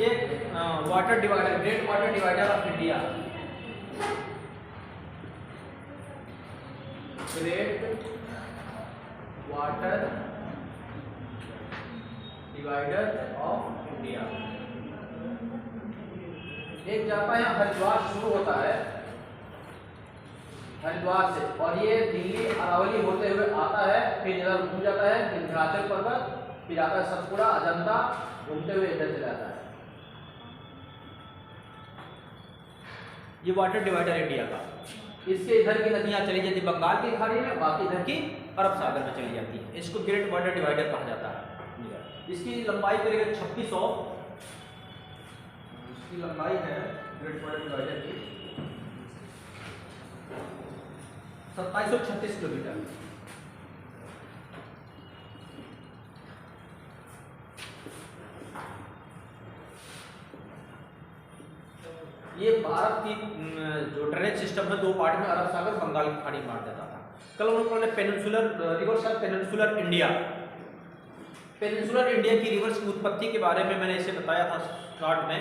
ये water divider, great water divider of India, great water divider of India. एक जाता है हरिद्वार, शुरू होता है हरिद्वार से, और ये दिल्ली अरावली होते हुए आता है, फिर इधर घूम जाता है विंध्याचल पर्वत, फिर आता है सतपुड़ा, अजंता, घूमते हुए इधर चला जाता है। ये वाटर डिवाइडर इंडिया का। इसके इधर की नदियां चली जाती बंगाल की खाड़ी में, बाकी इधर की अरब सागर में चली जाती है। इसको ग्रेट वाटर डिवाइडर कहा जाता है। इसकी लंबाई करीब 2600, इसकी लंबाई है ग्रेट वाटर डिवाइडर की 2736 किलोमीटर। ये भारत की जो ड्रेनेज सिस्टम है दो पार्ट में, अरब सागर बंगाल की खाड़ी मार देता था। कल हम लोगों ने peninsular reverse of peninsular India, peninsular India की रिवर्स की उत्पत्ति के बारे में मैंने इसे बताया था शॉर्ट में।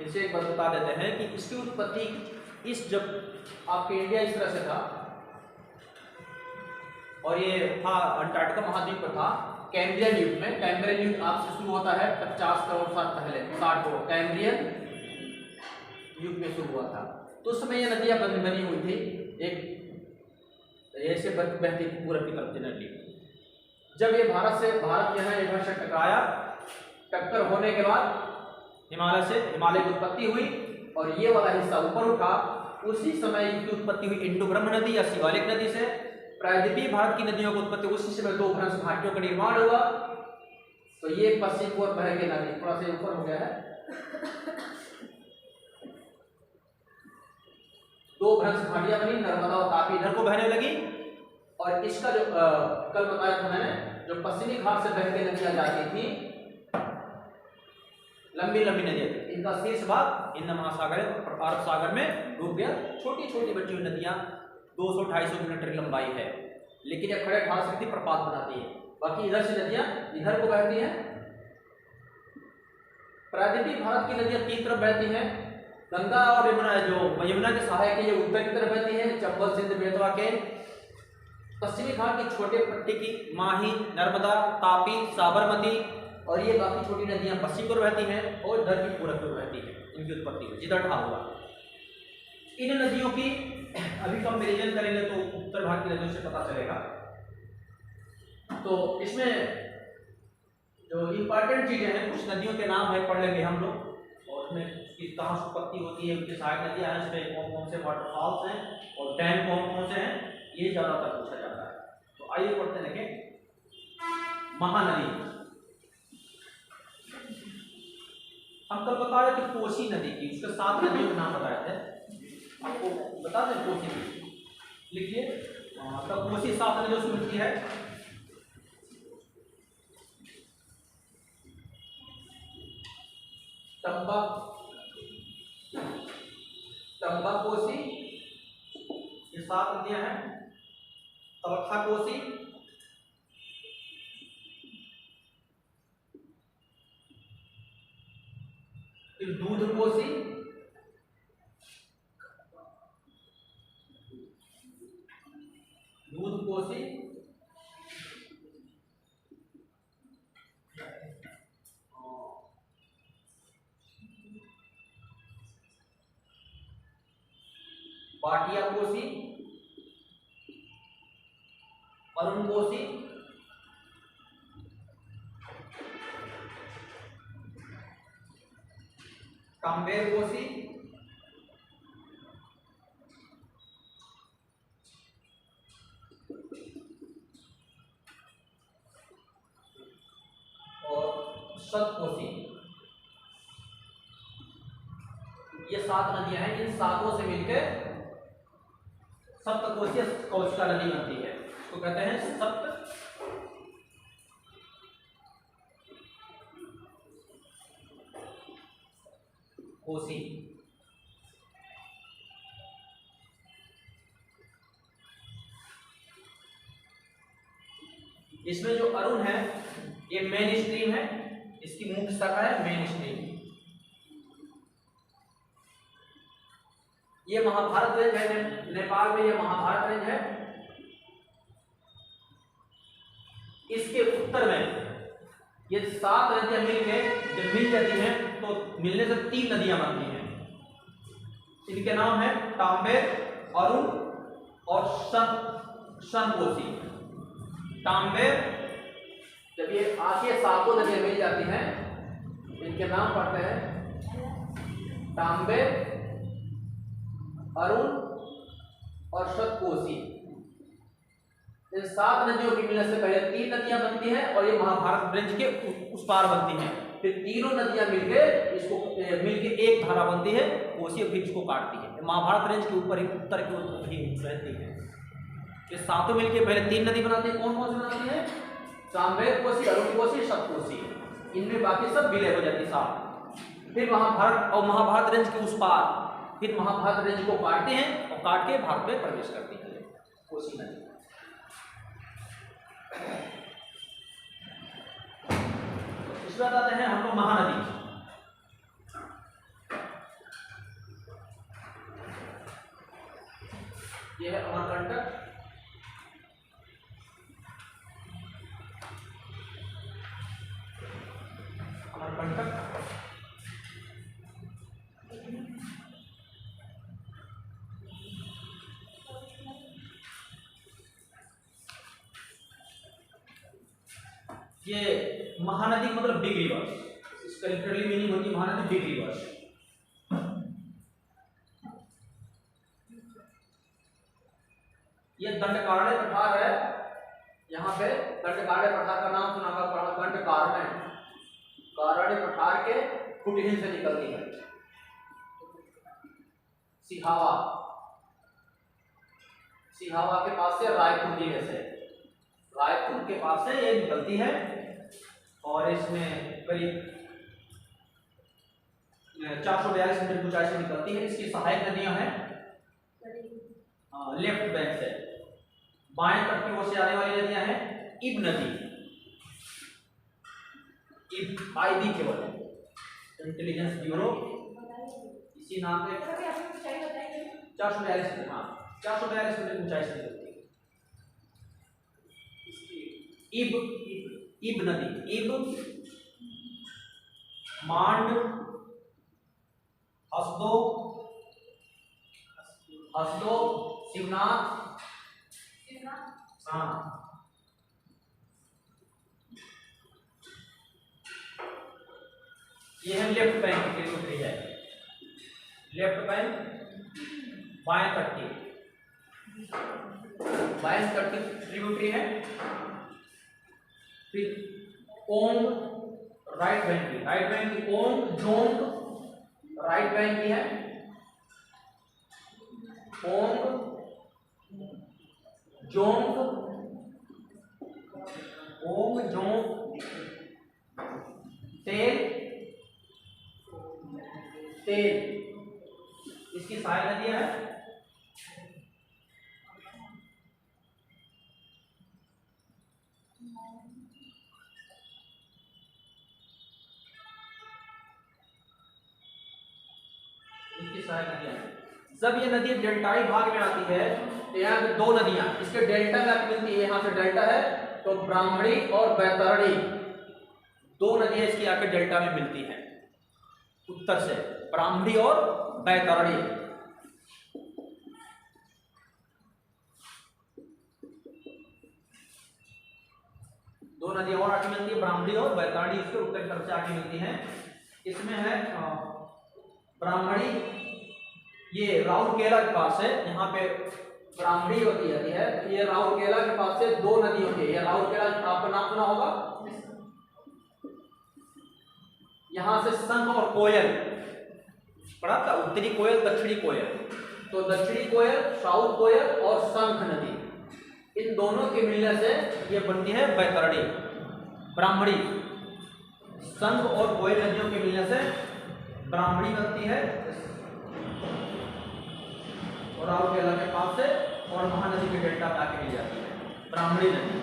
इसे एक बार बता देते हैं कि इसकी उत्पत्ति इस जब आपके इंडिया इस तरह से था और ये था अंटार्कटिका महाद्वीप पर था कैम्ब्रियन युग में। कैम्ब्रियन युग आपसे शुरू होता है 50 करोड़ साल पहले, 60 करोड़ कैम्ब्रियन युग में शुरू हुआ था। तो उस समय ये नदियां बनी हुई थी, एक ऐसे बहती थी पूरब की तरफ जनरली। जब ये भारत यहाँ एक से टकराया, टक्कर होने के बाद हिमालय की उत्पत्ति हुई और ये वाला हिस्सा ऊपर उठा। उसी समय इसकी उत्पत्ति हुई इंडो ब्रह्म नदी या शिवालिक नदी से। प्रायद्वीपीय भारत की नदियों की उत्पत्ति उसी समय दो भ्रंश घाटियों का निर्माण हुआ। तो ये पश्चिम की ओर बह के नदी, थोड़ा सा ऊपर हो गया है, दो भ्रंश घाटियां बनी, नर्मदा और तापी इधर को बहने लगी। और इसका जो कल बताया था मैंने, जो पश्चिमी घाट से बह के नदियां जाती थी, लंबी लंबी नदियां थी, इनका शीर्ष भाग हिंद महासागर और अरब सागर में डूब गया। छोटी छोटी बची हुई नदियां 200-250 किलोमीटर लंबाई है, लेकिन ये खड़े ठाड़ सकती प्रपात बनाती है। बाकी इधर से नदियां इधर को बहती हैं। प्रायद्वीपीय भारत की नदियां तीन तरफ बहती हैं। गंगा और यमुना, जो यमुना के सहायक है, ये उत्तर की तरफ बहती है, चंबल सिंध बेतवा के। पश्चिमी घाट की छोटे पट्टी की माही, नर्मदा, तापी, साबरमती और ये बाकी छोटी नदियां पश्चिम की ओर बहती हैं और इधर की पूरब की ओर बहती है। इनकी उत्पत्ति हुई जिधर ढाल हुआ। इन नदियों की अभी कंपेरिजन करेंगे तो उत्तर भारत की नदियों से पता चलेगा। तो इसमें जो इंपॉर्टेंट चीजें हैं, कुछ नदियों के नाम है, पढ़ लेंगे हम लोग, और उसमें उसकी कहाँ से उत्पत्ति होती है, उनके सहायक नदियां हैं, उसमें कौन कौन से वाटरफॉल्स हैं और डैम कौन कौन से हैं, ये ज्यादातर पूछा जाता है। तो आइए पढ़ते देखें। महानदी हम कल बता रहे थे कोसी नदी की, उसके 7 नदियों के नाम बताए थे, आपको बता दें। कोसी नदी लिखिए, तो कोसी 7 नदियों से मिलती है। तंबा कोसी, ये 7 नदियां हैं। तलखा कोसी, फिर दूध कोसी, बाटिया कोसी, अरुण कोसी, काम्बेर कोसी, और सतकोसी। ये 7 नदियां हैं। इन 7 से मिलकर सप्तकोशीय कोशिका नदी बनती है, तो कहते हैं सप्त कोसी। इसमें जो अरुण है ये मेन स्ट्रीम है, इसकी मुख्य शाखा है मेन स्ट्रीम। ये महाभारत रेंज है, नेपाल में ये महाभारत रेंज है। इसके उत्तर में ये 7 नदियां मिलके जब मिल जाती हैं तो मिलने से 3 नदियां बनती हैं। इनके नाम है टाम्बेर, अरुण और सनकोसी। टाम्बेर, जब ये आके 7 नदियां मिल जाती हैं इनके नाम पड़ते हैं टाम्बेर, अरुण और सतकोसी। इन 7 नदियों के मिलने से पहले 3 नदियां बनती हैं और ये महाभारत रेंज के उस पार बनती हैं। फिर तीनों नदियां मिलके एक धारा बनती है, कोसी फिर इसको काटती है। महाभारत रेंज के ऊपर ही उत्तर की ओर ही रहती है। ये 7 मिलके पहले 3 नदी बनाती है। कौन कौन सी बनाती है? टाम्बेर कोसी, अरुण कोसी, सतकोसी। इनमें बाकी सब विलय हो जाती है 7। फिर महाभारत रेंज के उस पार फिर महाभारत रेंज को काटते हैं और काट के भारत में प्रवेश करती है कोसी नदी। इसके बाद आते हैं हम लोग महानदी। ये है अमरकंटक, ये महानदी मतलब बिग रिवर्स, इसका लिटरली मीनिंग होती है महानदी बिग रिवर्स। ये दंडकारण्य पठार है, यहाँ पे दंडकारण्य पठार का नाम सुना होगा, दंडकारण्य कारण्य पठार के फुटहिल से निकलती है। सिहावा, सिहावा के पास से रायपुर जिले से, रायपुर के पास से ये निकलती है और इसमें करीब 442 मीटर ऊंचाई से निकलती है। इसकी सहायक नदियां हैं लेफ्ट बैंक से, बाएं तट की ओर से आने वाली नदियां हैं इब नदी, इब आईबी केवल इंटेलिजेंस ब्यूरो इसी नाम से 442 मीटर, हाँ 442 मीटर ऊंचाई से निकलती है। इब नदी, इब, मांड, हसदो, शिवनाथ, हाँ ये है लेफ्ट बैंक की ट्रिब्यूटरी है, लेफ्ट बैंक बाएं तट की, बाएं तट की ट्रिब्यूटरी है। फिर ओंग राइट बैंक की, राइट बैंक की ओंग, जोंग राइट बैंक की है, ओंग, जोंग, ओंग, जोंग, तेल, तेल इसकी सहायक नदियां है। जब ये नदी डेल्टाई भाग में आती है तो यहाँ पे 2 नदियां, इसके डेल्टा में मिलती है, यहाँ से डेल्टा है तो ब्राह्मणी और बैतरणी 2 नदियां इसकी आके डेल्टा में मिलती हैं उत्तर से, ब्राह्मणी और बैतरणी। दो नदियां और आके मिलती है, ब्राह्मणी और बैतरणी इसके उत्तर की तरफ से आके मिलती हैं। इसमें है ब्राह्मणी, ये राउरकेला के पास है, यहाँ पे ब्राह्मणी होती जाती है। ये राउरकेला के पास से 2 नदी होती है, ये राउरकेला आपका नाम सुना होगा। यहाँ से शंख और कोयल पढ़ा था, उत्तरी कोयल दक्षिणी कोयल, तो दक्षिणी कोयल, साउथ कोयल और शंख नदी, इन दोनों के मिलने से ये बनती है बैतरणी। ब्राह्मणी, शंख और कोयल नदियों के मिलने से ब्राह्मणी बनती है और राउरकेला के पास से और महानदी के डेल्टा में आके मिल जाती है ब्राह्मणी नदी।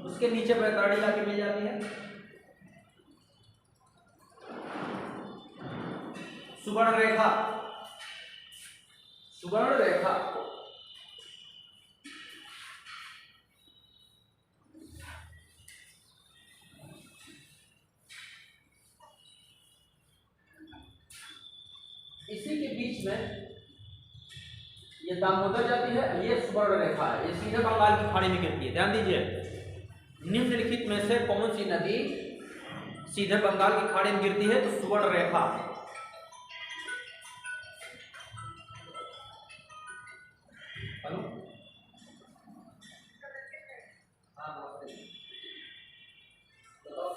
उसके नीचे बैतरणी आके मिल जाती है। सुवर्ण रेखा, सुवर्ण रेखा इसी के बीच में ये दामोदर जाती है, ये सुवर्ण रेखा है, ये सीधे बंगाल की खाड़ी में गिरती है। ध्यान दीजिए, निम्नलिखित में से कौन सी नदी सीधे बंगाल की खाड़ी में गिरती है? तो सुवर्ण रेखा। हेलो, हाँ नमस्ते, बताओ,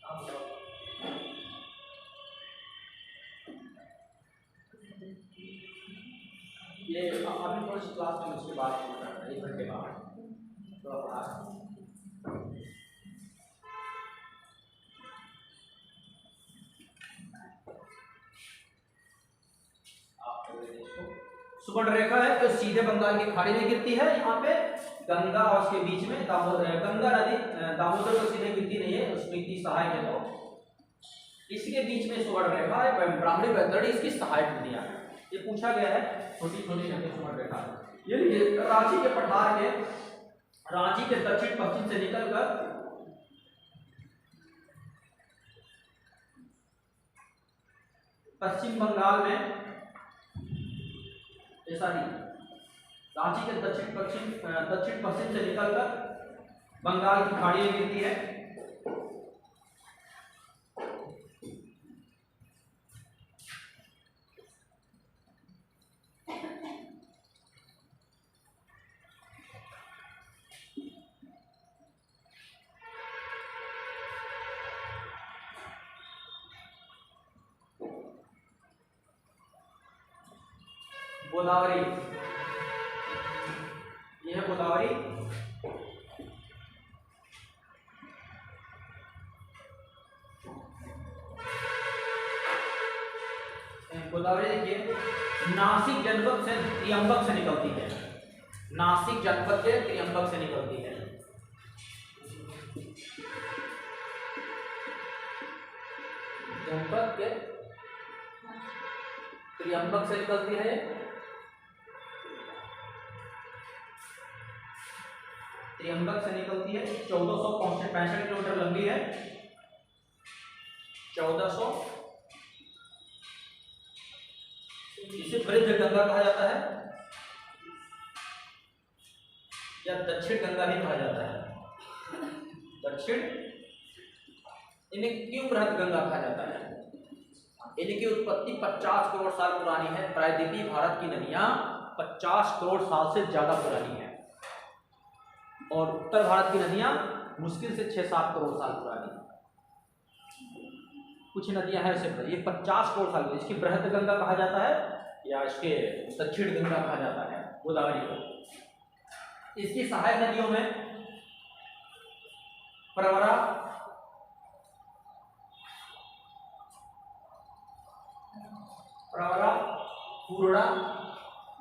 हाँ बताओ। ये अभी थोड़ी सी क्लास में उसके बाद 1 घंटे बाद थोड़ा पढ़ा सुवर्ण रेखा है जो सीधे बंगाल की खाड़ी में गिरती है। यहाँ पे गंगा और उसके बीच में गंगा नदी दामोदर को सीधे गिरती नहीं है, उसमें की सहायक है। तो इसके बीच में सुवर्ण रेखा है, ब्राह्मणी वैतरणी इसकी सहायक नदियां है। ये पूछा गया है, छोटी छोटी नदी सुवर्ण रेखा। ये रांची के पठार में, रांची के दक्षिण पश्चिम से निकलकर पश्चिम बंगाल में, ऐसा नहीं, रांची के दक्षिण पश्चिम से निकलकर बंगाल की खाड़ी में गिरती है। गोदावरी, यह है गोदावरी। गोदावरी देखिए, नासिक जनपद से त्र्यंबक से निकलती है, नासिक जनपद से त्र्यंबक से निकलती है। जनपद के त्र्यंबक से निकलती है। त्र्यंबक से निकलती है, 1465 किलोमीटर लंबी है। 1400, इसे वृद्ध गंगा कहा जाता है या दक्षिण गंगा भी कहा जाता है। दक्षिण, इन्हें क्यों बृहद गंगा कहा जाता है? इनकी उत्पत्ति 50 करोड़ साल पुरानी है। प्रायद्वीपीय भारत की नदियां 50 करोड़ साल से ज्यादा पुरानी है, और उत्तर भारत की नदियां मुश्किल से 6-7 करोड़ साल पुरानी। कुछ नदियां हैं ऐसे, ये 50 करोड़ साल, इसकी बृहद गंगा कहा जाता है या इसके दक्षिण गंगा कहा जाता है गोदावरी को। इसकी सहायक नदियों में प्रवरा, पूर्णा,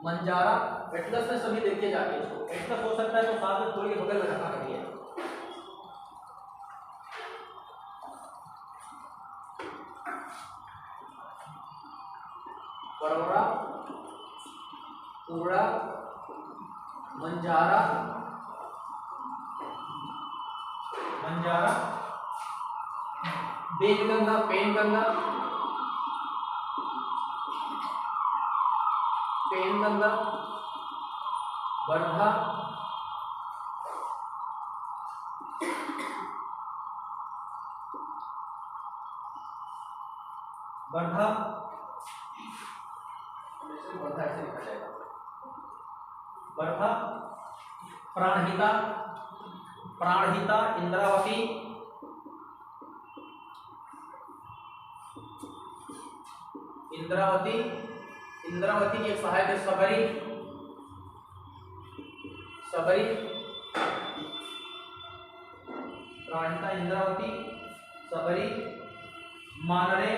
मंजारा, एटलस में सभी देखिए जाके, इसको एटलस हो सकता है तो साथ में थोड़ी बगल में रखा करिए। परवरा, पूर्णा, मंजारा, बेनगंगा, पेनगंगा, पेनगंगा, वर्धा, वर्धा, वर्धा ऐसे लिखा जाएगा, वर्धा, प्राणहिता, प्राणहिता, इंद्रावती, इंद्रावती, इंद्रावती की एक सहायक है सबरी, सबरी, प्राणहिता, इंद्रावती, सबरी, मानरे,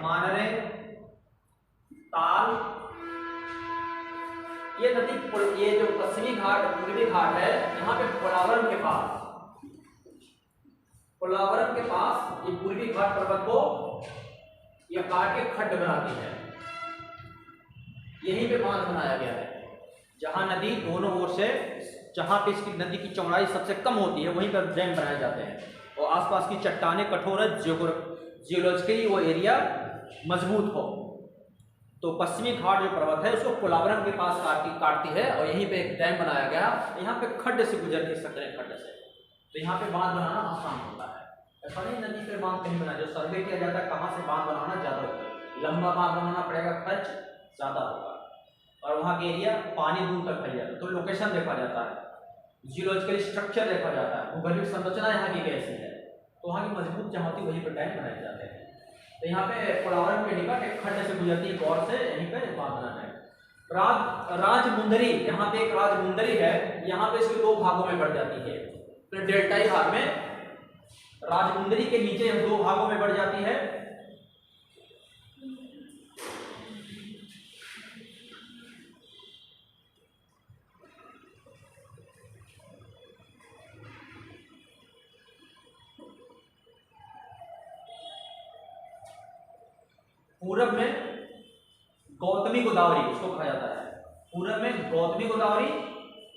मानरे, ताल। ये नदी, ये जो पश्चिमी घाट, पूर्वी घाट है, यहाँ पे पोलावरम के पास, पोलावरम के पास ये पूर्वी घाट पर्वत को यह काट के खड्ड बनाती है। यहीं पे बांध बनाया गया है, जहां नदी दोनों ओर से, जहां पे इसकी नदी की चौड़ाई सबसे कम होती है वहीं पर डैम बनाए जाते हैं, और आसपास की चट्टानें कठोर है, जियोलॉजिकली वो एरिया मजबूत हो। तो पश्चिमी घाट जो पर्वत है उसको पोलावरम के पास काटती है, और यहीं पे एक डैम बनाया गया। यहाँ पे खड्ड से गुजर नहीं सकते हैं, खड्ड से, तो यहाँ पे बांध बनाना आसान होता है। ऐसा नहीं नदी पे बांध कहीं बनाया, जो सर्वे किया जाता है कहाँ से बांध बनाना ज़्यादा होता है, लंबा बांध बनाना पड़ेगा, खर्च ज़्यादा होगा, और वहाँ के एरिया पानी दूर तक फैल जाता है। तो लोकेशन देखा जाता है, जियोलॉजिकल स्ट्रक्चर देखा जाता है, भूगोलिक संरचना यहाँ की कैसी है, तो वहाँ की मजबूत जहाँ होती है वहीं पर डैम बनाए जाते हैं। तो यहाँ पे पोलावरम के निकट एक खड्ड से गुजरती है गौर से, यहीं पे बांधना है। राजमुंदरी, यहाँ पे एक राजमुंदरी है, यहाँ पे इसके दो भागों में बढ़ जाती है। तो डेल्टाई भाग में राजमुंदरी के नीचे दो भागों में बढ़ जाती है। पूरब में गौतमी गोदावरी इसको कहा जाता है, पूरब में गौतमी गोदावरी,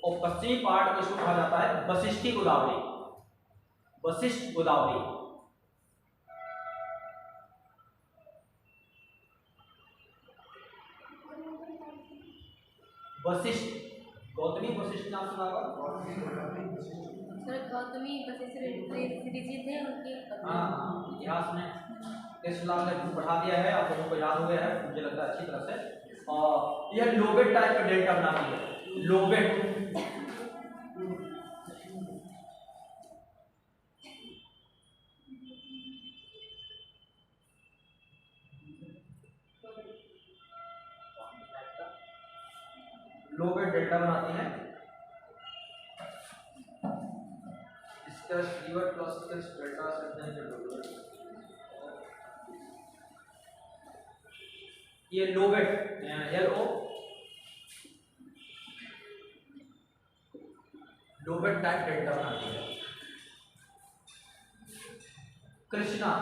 और पश्चिमी पार्ट में इसको कहा जाता है वशिष्ठी गोदावरी, वशिष्ठ गोदावरी। वशिष्ठ, गौतमी वशिष्ठ नाम सुना होगा? गौतमी वशिष्ठ ऋषि थे उनके। हाँ, इतिहास में कृष्णलाल ने पढ़ा दिया है, आप लोगों को याद हो गया है मुझे लगता है अच्छी तरह से। और यह लोबेट टाइप का डेल्टा बनाती है, लोबेट। लोबेट डेल्टा बनाती है। इसका रिवर क्लासिकल डेल्टा से ये Lobate LO Lobate type delta बनाती है। कृष्णा,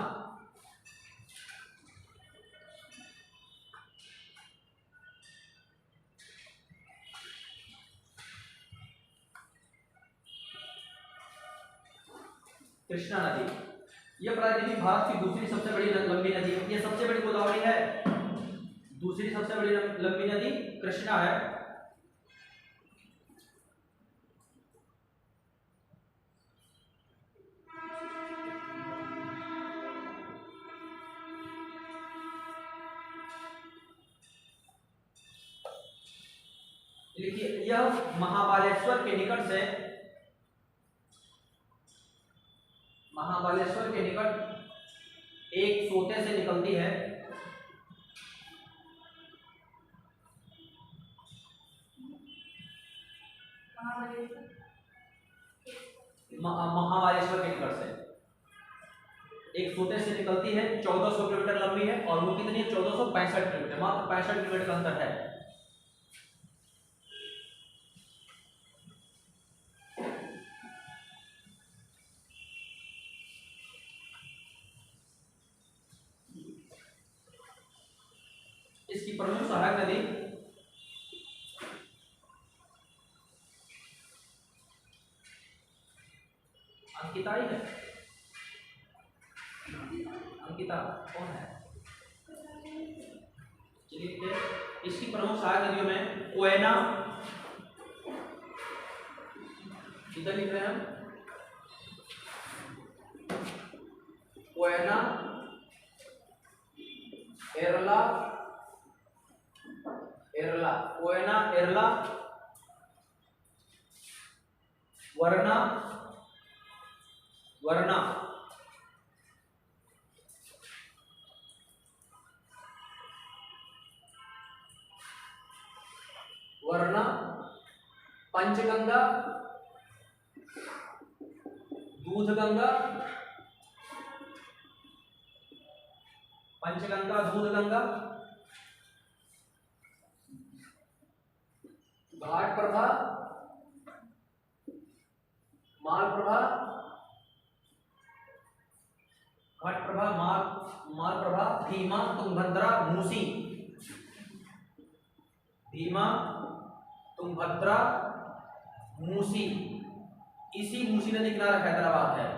कृष्णा नदी यह प्राचीन भारत की दूसरी सबसे बड़ी लंबी नदी है। यह सबसे बड़ी गोदावरी है, दूसरी सबसे बड़ी लंबी नदी कृष्णा है। देखिए यह महाबालेश्वर के निकट से, महाबालेश्वर के निकट एक सोते से निकलती है। महाबालेश्वर के निकट से एक सोते से निकलती है, 1400 किलोमीटर लंबी है, और वो कितनी है? 1465 किलोमीटर, मात्र 65 किलोमीटर का अंतर है। इसकी प्रमुख सहायक नदी अंकिता ही है। अंकिता कौन है? चलिए, इसकी प्रमुख सहायक नदियों में कोयना, इधर लिख रहे हैं हम, कोयना, एरला, एरला, कोयना, एरला, वरना, वरना, वरना, पंचगंगा, दूधगंगा, पंचगंगा, दूधगंगा, घाट प्रभा, मालप्रभा, घटप्रभा, मालप्रभा, भीमा, तुंगभद्रा, मूसी। भीमा, तुंगभद्रा, मूसी। इसी मूसी नदी किनारा हैदराबाद है।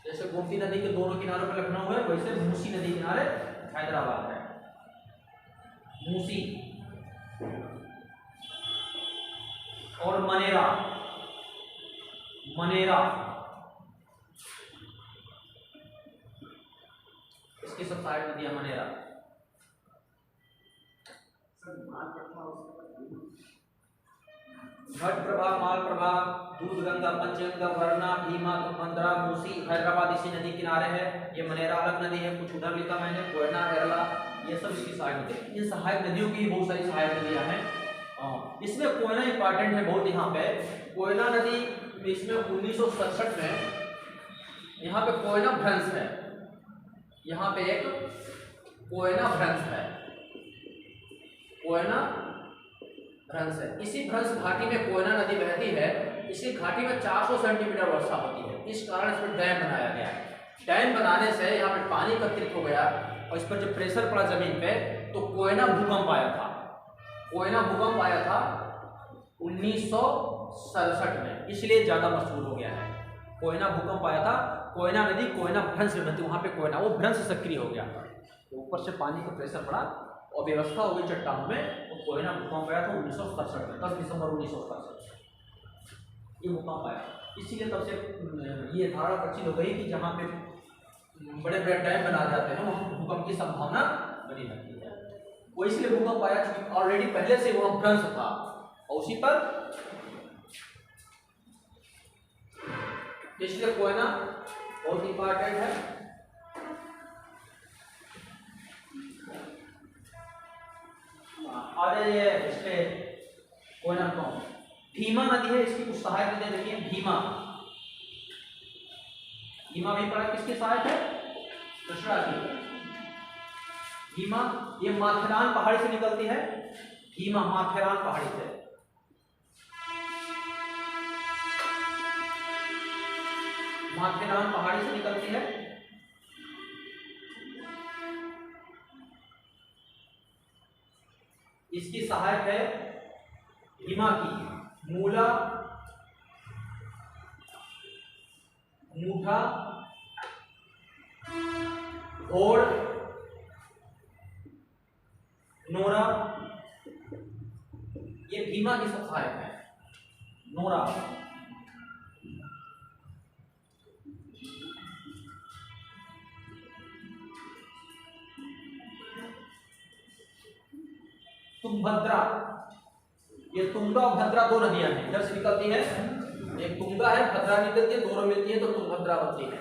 जैसे गोमती नदी के दोनों किनारों पर लखनऊ है, वैसे मूसी नदी किनारे हैदराबाद है। मूसी और मनेरा। मनेरा इसकी सब सहायक नदियां मनेरा। घटप्रभा, मालप्रभा, दूधगंगा, पंचगंगा, वरना, भीमा, तुंगभद्रा, मूसी, हैदराबाद इसी नदी किनारे है। ये मनेरा अलग नदी है, कुछ उधर लिखा मैंने, कोयना, केरला, ये सब इसकी सहायक नदी। इन सहायक नदियों की बहुत सारी सहायक नदियां हैं। इसमें कोयना इंपॉर्टेंट है बहुत। यहाँ पे कोयना नदी इसमें 1967 में यहाँ पे कोयना भ्रंश है। यहाँ पे एक कोयना भ्रंश है, कोयना भ्रंश है। इसी भ्रंश घाटी में कोयना नदी बहती है। इसी घाटी में 400 सेंटीमीटर वर्षा होती है। इस कारण इस पर डैम बनाया गया है। डैम बनाने से यहाँ पे पानी एकत्रित हो गया और इस पर जब प्रेशर पड़ा जमीन पे तो कोयना भूकंप आया था। कोयना भूकंप आया था 1967 में, इसलिए ज्यादा मशहूर हो गया है। कोयना भूकंप आया था, कोयना नदी कोयना भ्रंश में बनती, वहां पे कोयना वो भ्रंश सक्रिय हो गया था। तो ऊपर से पानी का प्रेशर पड़ा और व्यवस्था हो गई चट्टानों में। तो कोयना भूकंप आया था 1967 में, 10 दिसंबर 1967 ये भूकंप आया। इसीलिए तब से ये धारणा प्रचलित हो गई कि जहाँ पे बड़े बड़े डैम बना जाते हैं वहाँ भूकंप की संभावना बनी रहती है। वो इसलिए भूकंप आया क्योंकि ऑलरेडी पहले से वहाँ भ्रंश था और उसी पर इसलिए कोयना बहुत इंपॉर्टेंट है। आ जाइए इसके कोयना को। भीमा नदी है, इसकी कुछ सहायक नदियां देखिए। भीमा, भीमा भी पड़ा किसकी सहायक है? कृष्णा की। भीमा ये माथेरान पहाड़ी से निकलती है। भीमा माथेरान पहाड़ी से, माथेरान पहाड़ी से निकलती है। इसकी सहायक है भीमा की मूला, मूठा, घोड़, नोरा, ये भीमा की सब सहायक है। नोरा, तुंगभद्रा, ये तुंगा और भद्रा दो नदियां हैं, इधर से निकलती है। एक तुंगा है, भद्रा निकलती है, दोनों मिलती है तो तुंगभद्रा बनती है।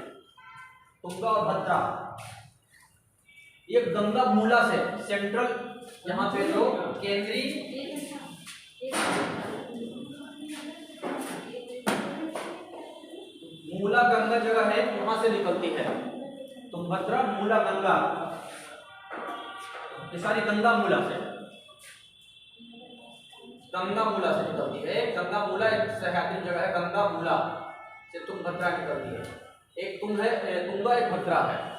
तुंगा और भद्रा ये गंगा मूला से सेंट्रल, यहाँ पे जो केंद्रीय मूला गंगा जगह है वहां से निकलती है। तुंगभद्रा, मूला, गंगा, ये सारी गंगा मूला से, गंगा मूला से निकलती है। गंगा मूला एक सह्याद्री जगह है, गंगा मूला से तुंगभद्रा निकलती है। एक तुंग है, तुंगा, एक भद्रा है।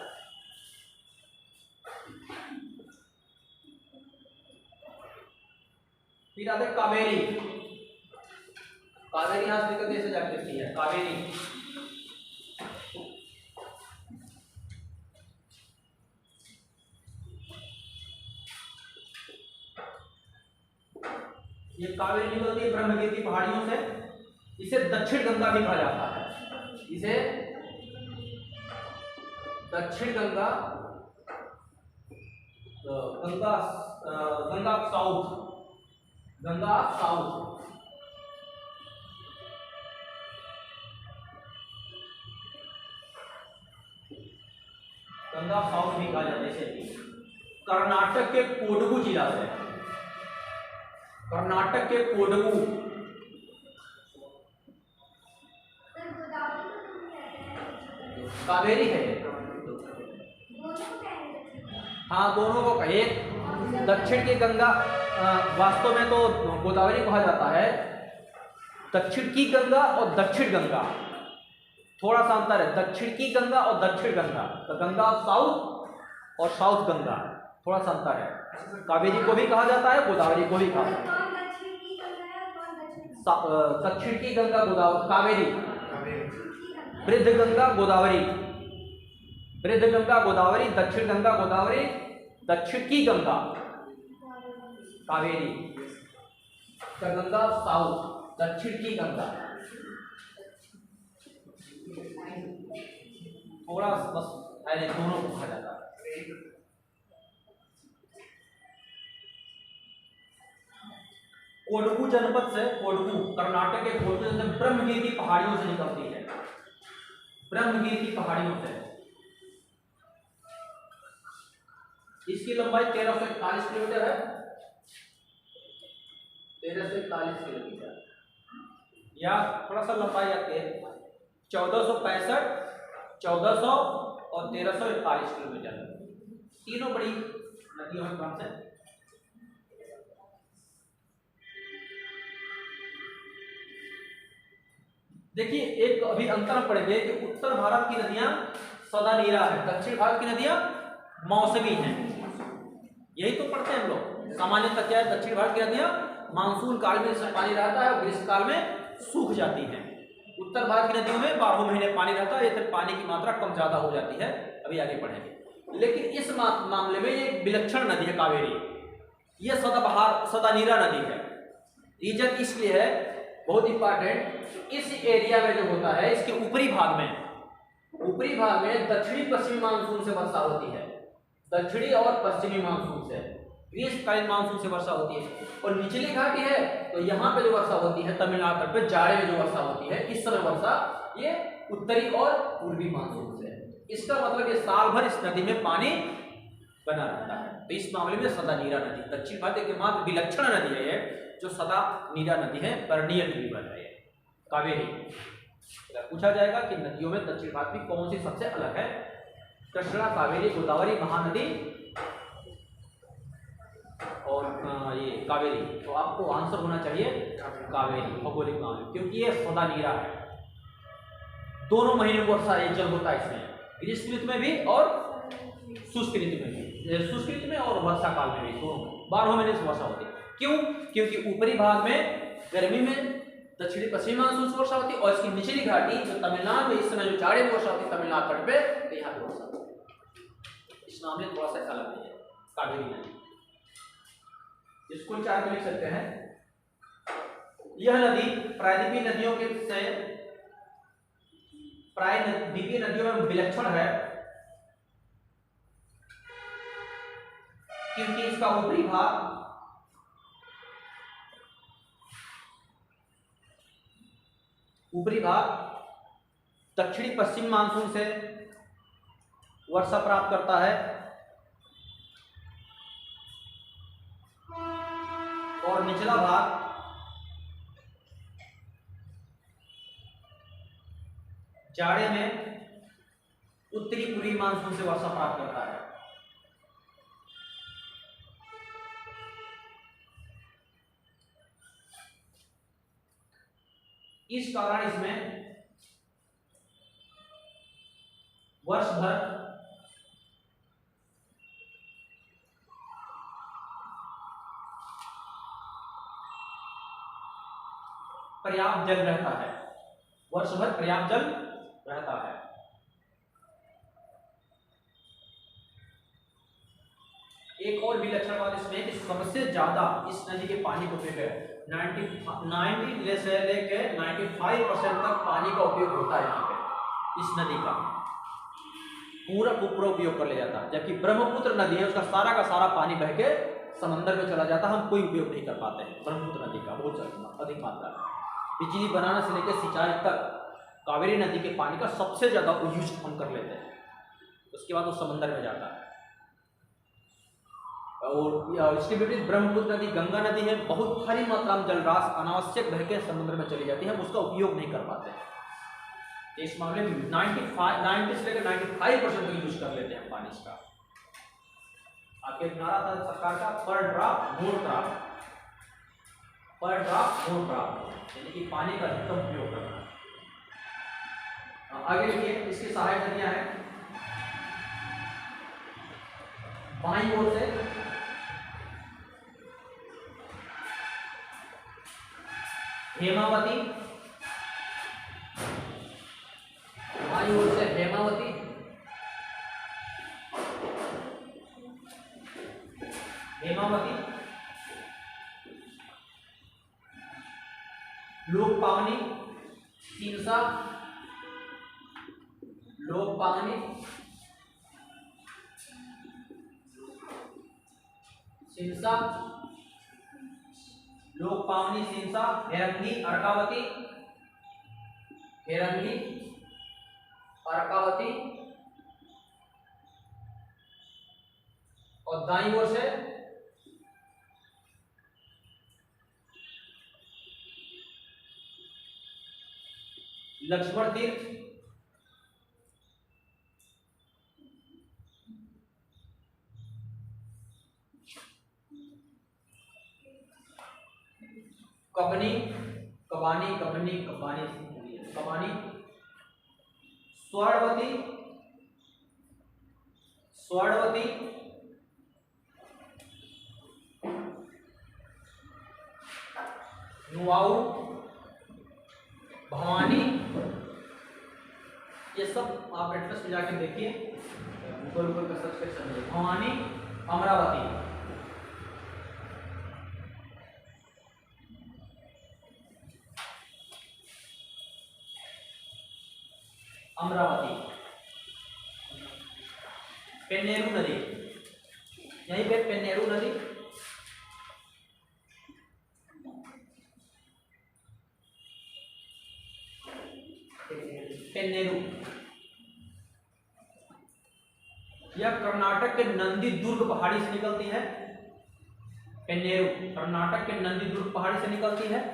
फिर आते कावेरी। कावेरी यहां से निकलती है, जाके दिखती है कावेरी। ये कावेरी निकलती है ब्रह्मगिरी की पहाड़ियों से। इसे दक्षिण गंगा भी कहा जाता है। इसे दक्षिण Ganga, Ganga, Ganga south, Ganga south, Ganga south भी कहा जाता है। इसे कर्नाटक के कोडगु जिला से, कर्नाटक के कोडगु, कावेरी है। हाँ दोनों को, एक दक्षिण की गंगा, वास्तव में तो गोदावरी कहा जाता है। दक्षिण की गंगा और दक्षिण गंगा, थोड़ा सा अंतर है, दक्षिण की गंगा और दक्षिण गंगा, तो गंगा साउथ और साउथ गंगा, थोड़ा सा अंतर है। कावेरी को भी कहा जाता है, गोदावरी को भी कहा जाता है। दक्षिण की गंगा गोदावरी, कावेरी, वृद्ध गंगा गोदावरी, वृद्ध गंगा गोदावरी, दक्षिण गंगा गोदावरी, दक्षिण की गंगा कावेरी, गंगा साउथ, दक्षिण की गंगा। थोड़ा बस दोनों को कहा जाता है। कोडगु जनपद से, कोडगु कर्नाटक के कोडगु जनपद ब्रह्मगिरी की पहाड़ियों से निकलती है, ब्रह्मगिरी की पहाड़ियों से। इसकी लंबाई 1341 किलोमीटर है, 1341 किलोमीटर, या थोड़ा सा लंबाई आती है 1465, 1400 और 1341 किलोमीटर, तीनों बड़ी नदियों में क्रम से। देखिए एक अभी अंतर पड़ेगा कि उत्तर भारत की नदियां सदा नीरा है, दक्षिण भारत की नदियां मौसमी हैं। यही तो पढ़ते हैं हम लोग सामान्यतः, क्या है, दक्षिण भारत की नदियां मानसून काल में इसमें पानी रहता है और ग्रीष्म काल में सूख जाती हैं। उत्तर भारत की नदियों में 12 महीने पानी रहता है, इससे पानी की मात्रा कम ज्यादा हो जाती है, अभी आगे पढ़ेंगे। लेकिन इस मामले में ये विलक्षण नदी है कावेरी, ये सदाबहार सदानीरा नदी है। रीजन इसलिए है बहुत इंपॉर्टेंट, इस एरिया में जो होता है, इसके ऊपरी भाग में दक्षिणी पश्चिमी मानसून से वर्षा होती है, दक्षिणी और पश्चिमी मानसून से, ग्रीष्मकालीन मानसून से वर्षा होती है। और निचली घाटी है तो यहाँ पे जो वर्षा होती है तमिलनाडु तट पे जाड़े में जो वर्षा होती है, इस समय वर्षा ये उत्तरी और पूर्वी मानसून से। इसका मतलब ये साल भर इस नदी में पानी बना रहता है। तो इस मामले में सदा नीरा नदी दक्षिण भारत की मात्र विलक्षण नदी है ये, जो सदा नीरा नदी है, पेरिनियल रिवर है ये कावेरी। पूछा जाएगा कि नदियों में दक्षिण भारत की कौन सी सबसे अलग है, कृष्णा, कावेरी, गोदावरी, महानदी और ये कावेरी। तो आपको आंसर होना चाहिए कावेरी, भौगोलिक मामले, क्योंकि ये सदा नीरा है, दोनों महीने वर्षा एक जल होता है इसमें, ग्रीष्म ऋतु में भी और शुष्क ऋतु में भी, शुष्क ऋतु में और वर्षा काल में भी, दोनों 12 महीने से वर्षा होती है। क्यों? क्योंकि ऊपरी भाग में गर्मी में दक्षिणी पश्चिमी मानसून से वर्षा होती है, और इसकी निचली घाटी जो तमिलनाडु में इस समय जो जाड़े में वर्षा होती है तमिलनाडु तट पे, तो यहाँ पे वर्षा होती है। इस मामले थोड़ा सा अलग है कावेरी नदी। इसको 4 में लिख सकते हैं। यह नदी प्रायद्वीपीय नदियों के से प्रायद्वीपीय नदियों में विलक्षण है, क्योंकि इसका ऊपरी भाग दक्षिणी पश्चिम मानसून से वर्षा प्राप्त करता है और निचला भाग जाड़े में उत्तरी पूर्वी मानसून से वर्षा प्राप्त करता है। इस कारण इसमें वर्ष भर पर्याप्त जल रहता है, वर्ष भर पर्याप्त जल रहता है। एक और भी लक्षण बात इसमें कि सबसे ज्यादा इस नदी के पानी को उपयोग है 90 से लेके 95% तक पानी का उपयोग होता है यहाँ पे। इस नदी का पूरा उपयोग कर लिया जाता है, जबकि ब्रह्मपुत्र नदी है उसका सारा का सारा पानी बह के समंदर में चला जाता है, हम कोई उपयोग नहीं कर पाते हैं ब्रह्मपुत्र नदी का, बहुत अधिक मात्रा में। बिजली बनाने से लेकर सिंचाई तक कावेरी नदी के पानी का सबसे ज्यादा यूज हम कर लेते हैं, उसके बाद वो समंदर में जाता है। और इसके विपरीत ब्रह्मपुत्र नदी गंगा नदी है, बहुत भारी मात्रा में जलराशि अनावश्यक बह के समुद्र में चली जाती है, हम उसका उपयोग नहीं कर पाते। इस मामले में 90 से लेकर 95% तक यूज कर लेते हैं पानी इसका। आपके नारा था सरकार का पर ड्रॉप मोर ड्रॉप, यानी कि पानी का अधिकतम उपयोग करना। आगे लिखिए, इसकी सहायक नदियां हैं बाईं ओर से हेमावती, बाईं ओर से हेमावती, हेमावती, लोकपावनी, तीनसा, लोकपावनी, सिंसा, लोकपावनी, सिंसा, हेरंगी, अर्कावती, हेरंगी, अर्कावती, और दाईं ओर से लक्ष्मण तीर्थ, कबनी, कबानी, कबनी, कबानी, कबानी, स्वर्णवती, स्वर्णवती, नुआऊ, भवानी, ये सब आप एड्रेस में जाके देखिए, गूगल पर सर्च कर सकते हैं। भवानी, अमरावती, अमरावती, पेन्नेरू नदी, यहीं पे पेन्नेरू नदी, पेन्नेरू, यह कर्नाटक के नंदी दुर्ग पहाड़ी से निकलती है। पेन्नेरू कर्नाटक के नंदी दुर्ग पहाड़ी से निकलती है।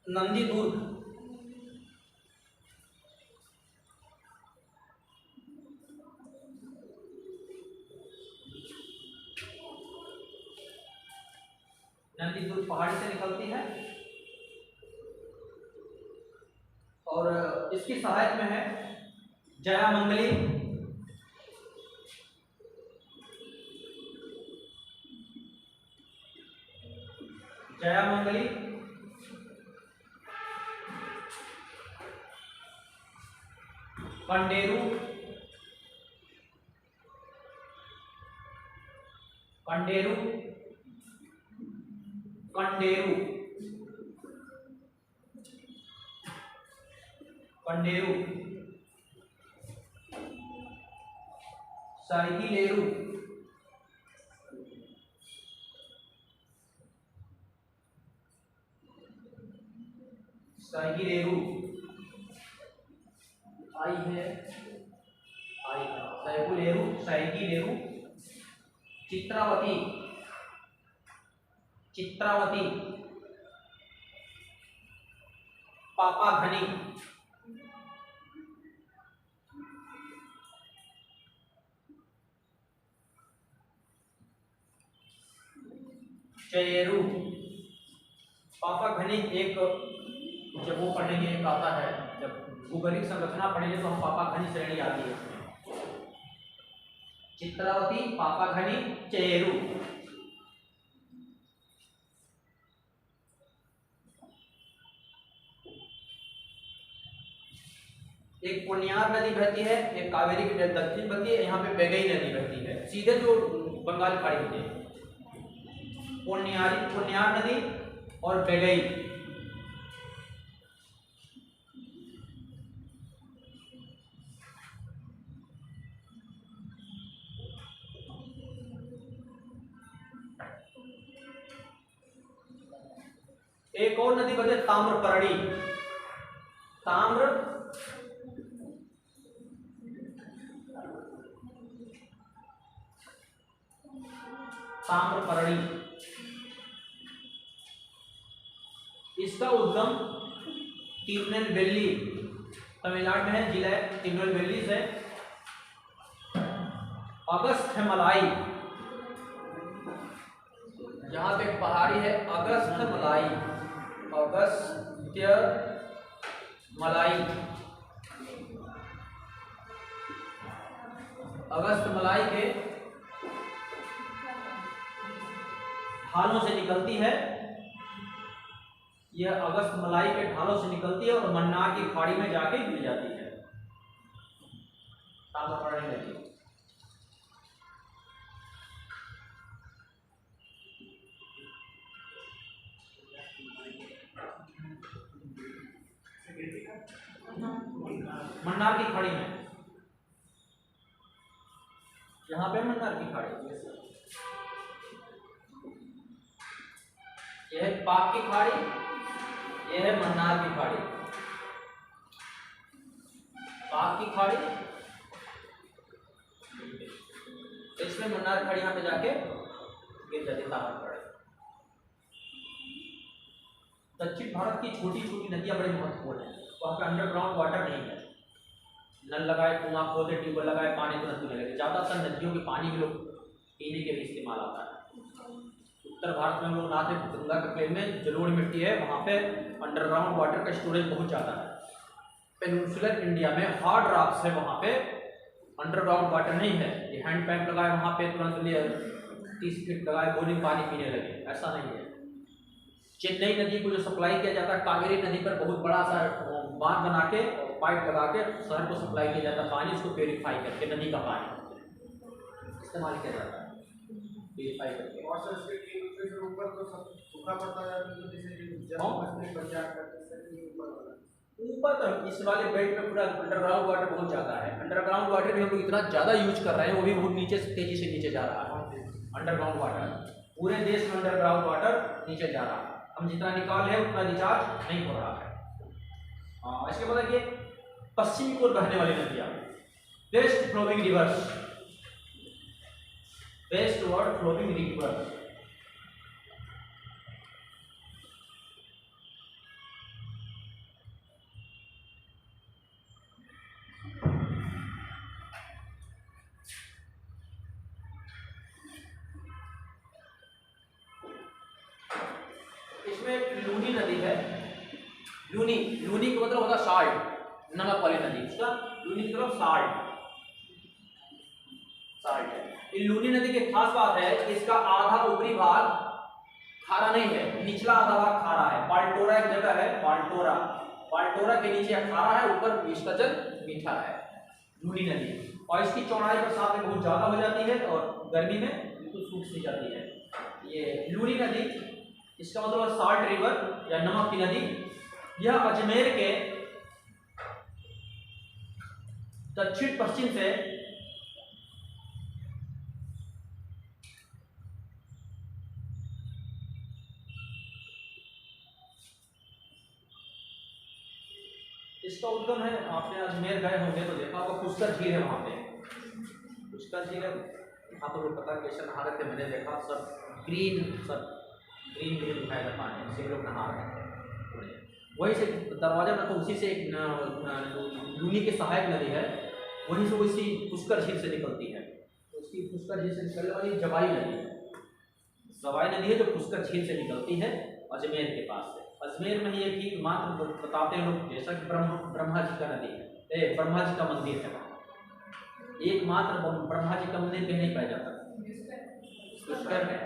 नंदी दुर्ग, नंदी दुर्ग पहाड़ी से निकलती है और इसकी सहायक में है जयामंगली, जयामंगली, कंडेरू, कंडेरू, कंडेरू, कंडेरू, साइकिलेरू, साइकिलेरू, आई है, आई है, साइकिलेरू, साइकिलेरू, चित्रावती, चित्रावती, पापाघनी, चेरू, पापाघनी एक जब वो पढ़ेंगे एक आता है, जब भूगोलिक संरचना पढ़ेंगे तो हम पापाघनी श्रेणी आती है उसमें। चित्रावती, पापाघनी, चेरू। एक पुण्यार नदी बहती है, एक कावेरी की दक्षिण बहती है, यहाँ पे बेगई नदी बहती है, सीधे जो बंगाल खाड़ी होती है। पुण्यार नदी और बेगई, एक और नदी बहती है ताम्रपर्णी, ताम्रपर्णी। इसका उद्गम तिरुनेलवेली तमिलनाडु में है, जिला तिरुनेलवेली से। अगस्थ्यमलाई यहाँ पे एक पहाड़ी है अगस्त्य मलाई, अगस्त्य मलाई। अगस्त्य मलाई के ढालों से निकलती है, यह अगस्त्य मलाई के ढालों से निकलती है और मन्नार की खाड़ी में जाके गिर जाती है। तामापानी नदी। मन्नार की खाड़ी में, यहाँ पे मन्नार की खाड़ी, यह है पाक की खाड़ी, यह है मन्नार की खाड़ी। पाक की खाड़ी, इसमें मन्नार खाड़ी यहाँ पे जाके गिर जाती है तामापानी। दक्षिण भारत की छोटी छोटी नदियां बड़ी महत्वपूर्ण है, वहाँ पे अंडरग्राउंड वाटर नहीं है। नल लगाए, कुआं खोदे, ट्यूबवेल लगाए, पानी तुरंत पीने लगे। ज्यादातर नदियों के पानी भी लोग पीने के लिए इस्तेमाल आता है। उत्तर भारत में हम लोग नहाते गंगा के प्लेन में जलोढ़ मिट्टी है, वहाँ पे अंडरग्राउंड वाटर का स्टोरेज बहुत ज़्यादा है। पेनिनसुलर इंडिया में हार्ड रॉक्स है, वहाँ पे अंडरग्राउंड वाटर नहीं है। ये हैंड पंप लगाए, वहाँ पे तुरंत लिए 30 फीट लगाए, बोरिंग पानी पीने लगे, ऐसा नहीं है। चेन्नई नदी को जो सप्लाई किया जाता है, कावेरी नदी पर बहुत बड़ा सा बांध बना के पाइप लगा के शहर को सप्लाई किया जाता है पानी, उसको प्योरीफाई करके नदी का पानी इस्तेमाल किया जाता है, प्योरीफाई करके। ऊपर तो सब सूखा पड़ता है, ऊपर तो इस वाले बेल्ट में पूरा अंडरग्राउंड वाटर बहुत ज़्यादा है। अंडरग्राउंड वाटर भी हम लोग इतना ज़्यादा यूज कर रहे हैं, वो भी बहुत नीचे से तेजी से नीचे जा रहा है। अंडरग्राउंड वाटर पूरे देश में अंडरग्राउंड वाटर नीचे जा रहा है। हम जितना निकाल रहे हैं उतना रिचार्ज नहीं हो रहा है। इसके बाद ये पश्चिमी की ओर बहने वाली नदियाँ, west flowing rivers, westward flowing rivers. इसमें लूनी नदी है, लूनी, लूनी का मतलब होता है साल्ट, नमक वाली नदी, उसका लूनी का मतलब साल्ट, साल्ट है। ये लूनी नदी की खास बात है कि इसका आधा ऊपरी भाग खारा नहीं है, निचला आधा भाग खारा है। पाल्टोरा एक जगह है, पाल्टोरा, पाल्टोरा के नीचे खारा है, ऊपर इसका जल मीठा है, लूनी नदी। और इसकी चौड़ाई बरसात में बहुत ज्यादा हो जाती है और गर्मी में बिल्कुल सूख सी जाती है। ये लूनी नदी, इसका मतलब साल्ट रिवर या नमक की नदी। यह अजमेर के दक्षिण पश्चिम से इसका उद्गम है। आपने अजमेर गए होंगे तो देखा होगा पुष्कर झील है, वहां पे पुष्कर झील है। यहाँ पर लोग पता कैसे नहा रहे थे, मैंने देखा सब ग्रीन, सब ग्रीन ग्रीन दिखाई दे पानी से लोग नहा रहे थे। वही से दरवाजा में तो उसी से एक लूनी की सहायक नदी है, वहीं से उसी पुष्कर झील से निकलती है। तो उसकी पुष्कर झील से निकलने वाली जवाई नदी है, जवाई नदी है जो पुष्कर झील से निकलती है अजमेर के पास से। अजमेर में ही एक ही मात्र बताते हैं लोग, जैसा कि ब्रह्मा जी का नदी है, ब्रह्मा जी का मंदिर है, एकमात्र ब्रह्मा जी का मंदिर कहीं नहीं पाया जाता। पुष्कर में,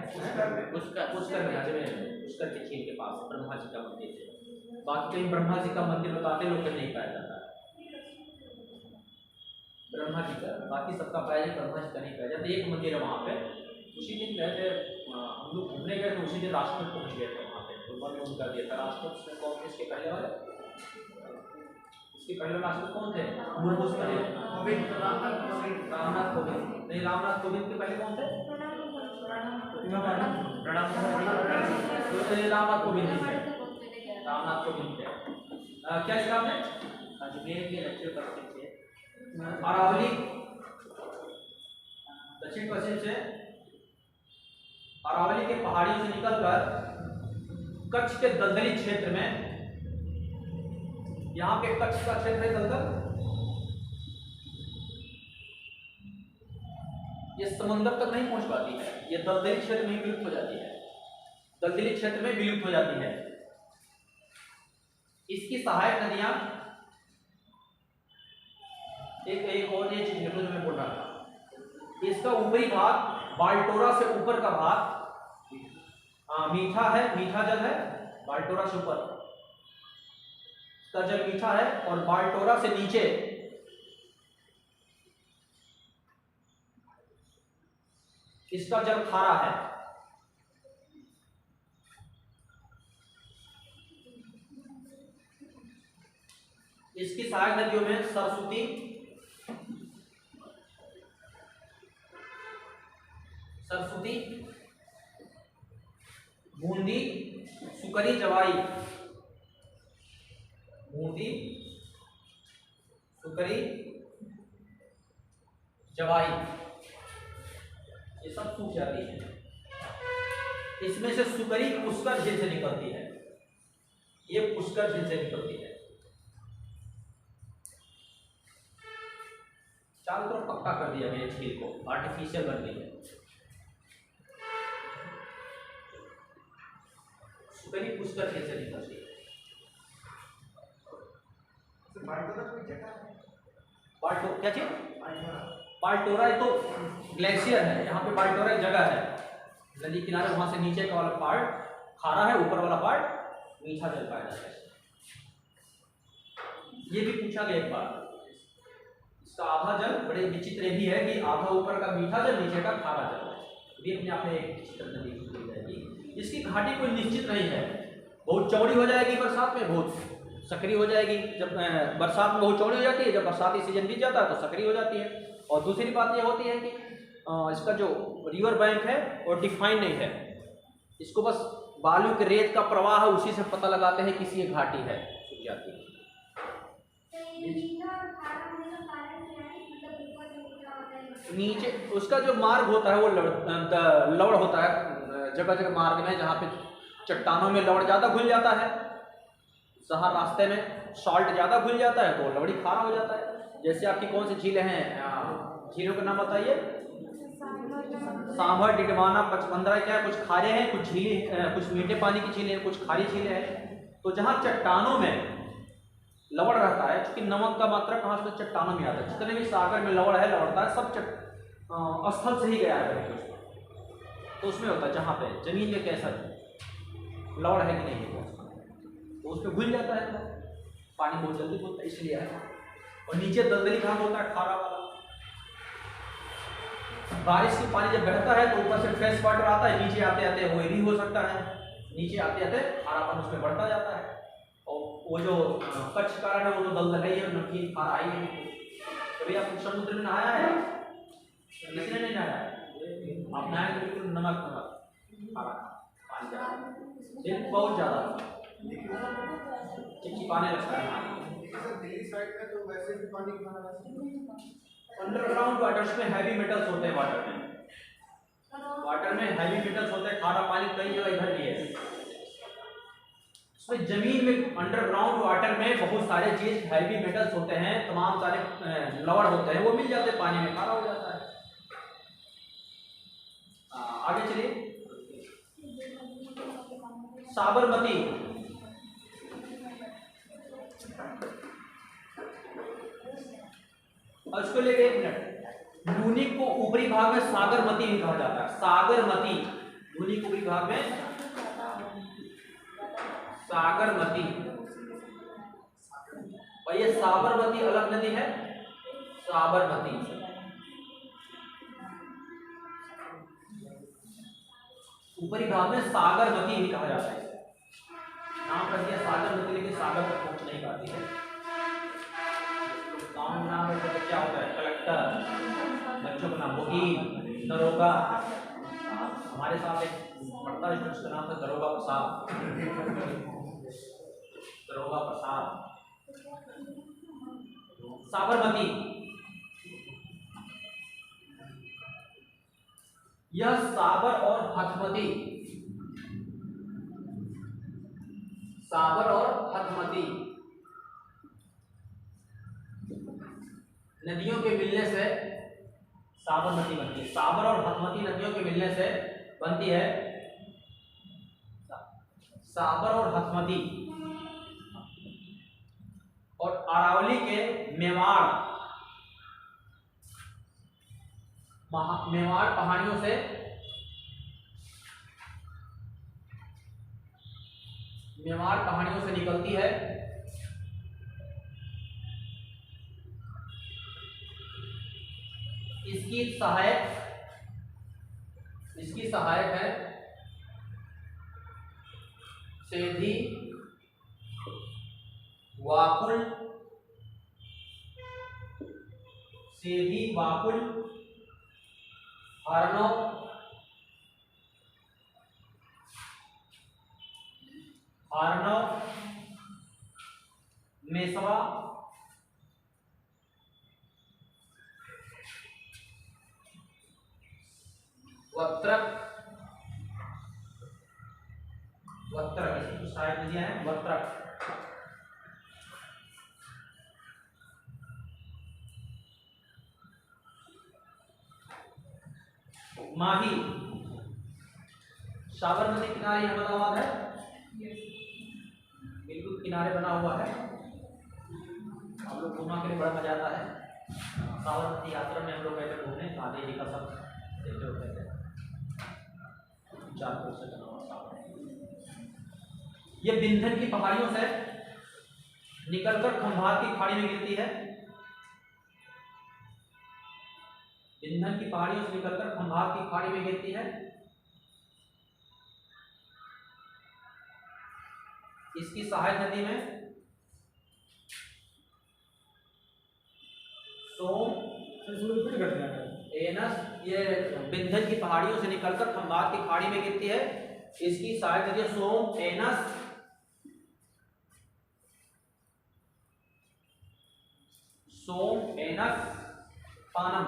पुष्कर में अजमेर में पुष्कर के झील के पास ब्रह्मा जी का मंदिर है। बाकी कहीं ब्रह्मा जी का मंदिर बताते लोग कहीं नहीं पाया जाता ब्रह्मा जी का, बाकी सबका पाया जाए, ब्रह्मा जी का नहीं पाया जाता। एक मंदिर है वहाँ पे। उसी दिन गए थे हम लोग घूमने गए तो उसी दिन राजकोट पहुँच गए थे, वहाँ पे तो बंद कर दिया था राजकोट से। कांग्रेस के पहले वाले, उसके पहले राजकोट कौन थे? मुर्मू से पहले रामनाथ कोविंद, नहीं रामनाथ कोविंद के पहले कौन थे? रामनाथ कोविंद थे, रामनाथ कोविंद थे। क्या लिखा आपने? अजमेर के दक्षिण पश्चिम से अरावली, दक्षिण पश्चिम से अरावली के पहाड़ियों से निकलकर कच्छ के दलदली क्षेत्र में, यहाँ पे कच्छ का क्षेत्र है दलदल, ये समंदर तक नहीं पहुंच पाती है, ये दलदली क्षेत्र में ही विलुप्त हो जाती है। दलदली क्षेत्र में विलुप्त हो जाती है। इसकी सहायक नदियां, एक और ये चीज लिख लो जो मैं बोल रहा था, इसका ऊपरी भाग बाल्टोरा से ऊपर का भाग मीठा है, मीठा जल है। बाल्टोरा से ऊपर का जल मीठा है और बाल्टोरा से नीचे इसका जल खारा है। इसकी सहायक नदियों में सरस्वती, बूंदी, सुकरी, जवाई, बूंदी, सुकरी, जवाई, ये सब सूख जाती है। इसमें से सुकरी पुष्कर झील से निकलती है, ये पुष्कर झील से निकलती है। चारों तरफ पक्का कर दिया गया झील को, आर्टिफिशियल बन गई है। सुकरी पुष्कर झील से निकलती है। क्या चीज? बाल्टोरा तो ग्लेशियर है, यहाँ पे बाल्टोरा एक जगह है नदी किनारे, वहां से नीचे का वाला पार्ट खारा है, ऊपर वाला पार्ट मीठा जल पाया जाता है। ये भी पूछा गया एक बार, इसका आधा जल बड़े विचित्र भी है कि आधा ऊपर का मीठा जल, नीचे का खारा जल, भी अपने आप में एक विचित्र नदी हो जाएगी। इसकी घाटी कोई निश्चित नहीं है, बहुत चौड़ी हो जाएगी बरसात में, बहुत सक्रिय हो जाएगी। जब बरसात में बहुत चौड़ी हो जाती है, जब बरसाती सीजन बीत जाता है तो सक्रिय हो जाती है। और दूसरी बात ये होती है कि इसका जो रिवर बैंक है वो डिफाइन नहीं है, इसको बस बालू के रेत का प्रवाह है उसी से पता लगाते हैं किसी एक घाटी है, सूख जाती है। नीचे उसका जो मार्ग होता है वो लवड़ होता है, जगह जगह मार्ग में जहाँ पे चट्टानों में लवड़ ज़्यादा घुल जाता है, जहाँ रास्ते में सॉल्ट ज़्यादा घुल जाता है तो लवड़ी खारा हो जाता है। जैसे आपकी कौन सी झीलें हैं, झीलों का नाम बताइए। सांभर, डिडवाना, पचमंदरा, क्या कुछ खारे हैं, कुछ झीलें, कुछ मीठे पानी की झीलें हैं, कुछ खारी झीलें हैं। तो जहाँ चट्टानों में लवड़ रहता है, क्योंकि नमक का मात्रा कहाँ से चट्टानों में आता है, जितने भी सागर में लवड़ है, लवड़ता है सब स्थल से ही गया है, तो उसमें होता है जहाँ पे जमीन में कैसा लवड़ है कि नहीं है तो उसमें घुल जाता है, तो पानी बहुत जल्दी घुलता है, इसलिए है। और नीचे दलदली घाट होता है, खारा वाला। बारिश की पानी जब बहता है तो ऊपर से फ्रेश वाटर आता है, नीचे आते आते वो भी हो सकता है, नीचे आते आते खारापन उसमें बढ़ता जाता है। और वो जो कच्छ कारण है वो तो दलदल ही है, नमकीन खारा आई है। कभी आप समुद्र में नहाया है? किसी ने नहीं नहाया है? आप नहाए तो बिल्कुल नमक नमक खारा पानी ज्यादा, बहुत ज्यादा चिपचिपाने लगता है। दिल्ली साइड में तो वैसे भी पानी खाना अंडरग्राउंड वाटर्स में हैवी मेटल्स होते हैं, वाटर में हैवी मेटल्स होते हैं, खारा पानी कई जगह इधर भी है। इसमें जमीन में अंडरग्राउंड वाटर में बहुत सारे चीज हैवी मेटल्स होते हैं, तमाम सारे लवड़ होते हैं, वो मिल जाते हैं पानी में, खारा हो जाता है। आगे चलिए। साबरमती, और उसको लेके 1 मिनट। लूनिक को ऊपरी भाग में सागरमती भी कहा जाता है, सागरमती, लूनिक ऊपरी भाग में सागरमती। और ये साबरमती अलग नदी है, साबरमती। ऊपरी भाग में सागरमती भी कहा जाता है, नाम रख दिया सागरमती, लेकिन सागर तक पहुंच नहीं पाती है। गाँव में नाम रखते तो क्या होता है, कलेक्टर, बच्चों का नाम वकील, दरोगा। हमारे साथ एक पढ़ता है उसका नाम था दरोगा प्रसाद, दरोगा प्रसाद। साबरमती, यह साबर और हथमती, साबर और हथमती नदियों के मिलने से साबरमती बनती है। साबर और हथमती नदियों के मिलने से बनती है साबर और हथमती, और अरावली के मेवाड़, मेवाड़ पहाड़ियों से निकलती है। इसकी सहायक है सेधी, वाकुल, हार्नव, मेसवा, वत्रक, इसकी कुछ सहायक नदियां हैं, वत्रक, माही, साबरमती किनारे अहमदाबाद है, बिल्कुल किनारे बना हुआ है। हम लोग घूमने के लिए बड़ा मजा आता है। साबरमती यात्रा में हम लोग गए थे घूमने, गांधी जी का सब देखते होते थे। 4 कोस से बना हुआ साबरमती। ये विंध्य की पहाड़ियों से निकलकर खंभात की खाड़ी में गिरती है। विंध्य की पहाड़ियों से निकलकर खंभात की खाड़ी में गिरती है। इसकी सहायक नदी में सोम, एनस, ये विंध्य की पहाड़ियों से निकलकर खंभात की खाड़ी में गिरती है। इसकी सहायक नदी सोम, एनस, पानम।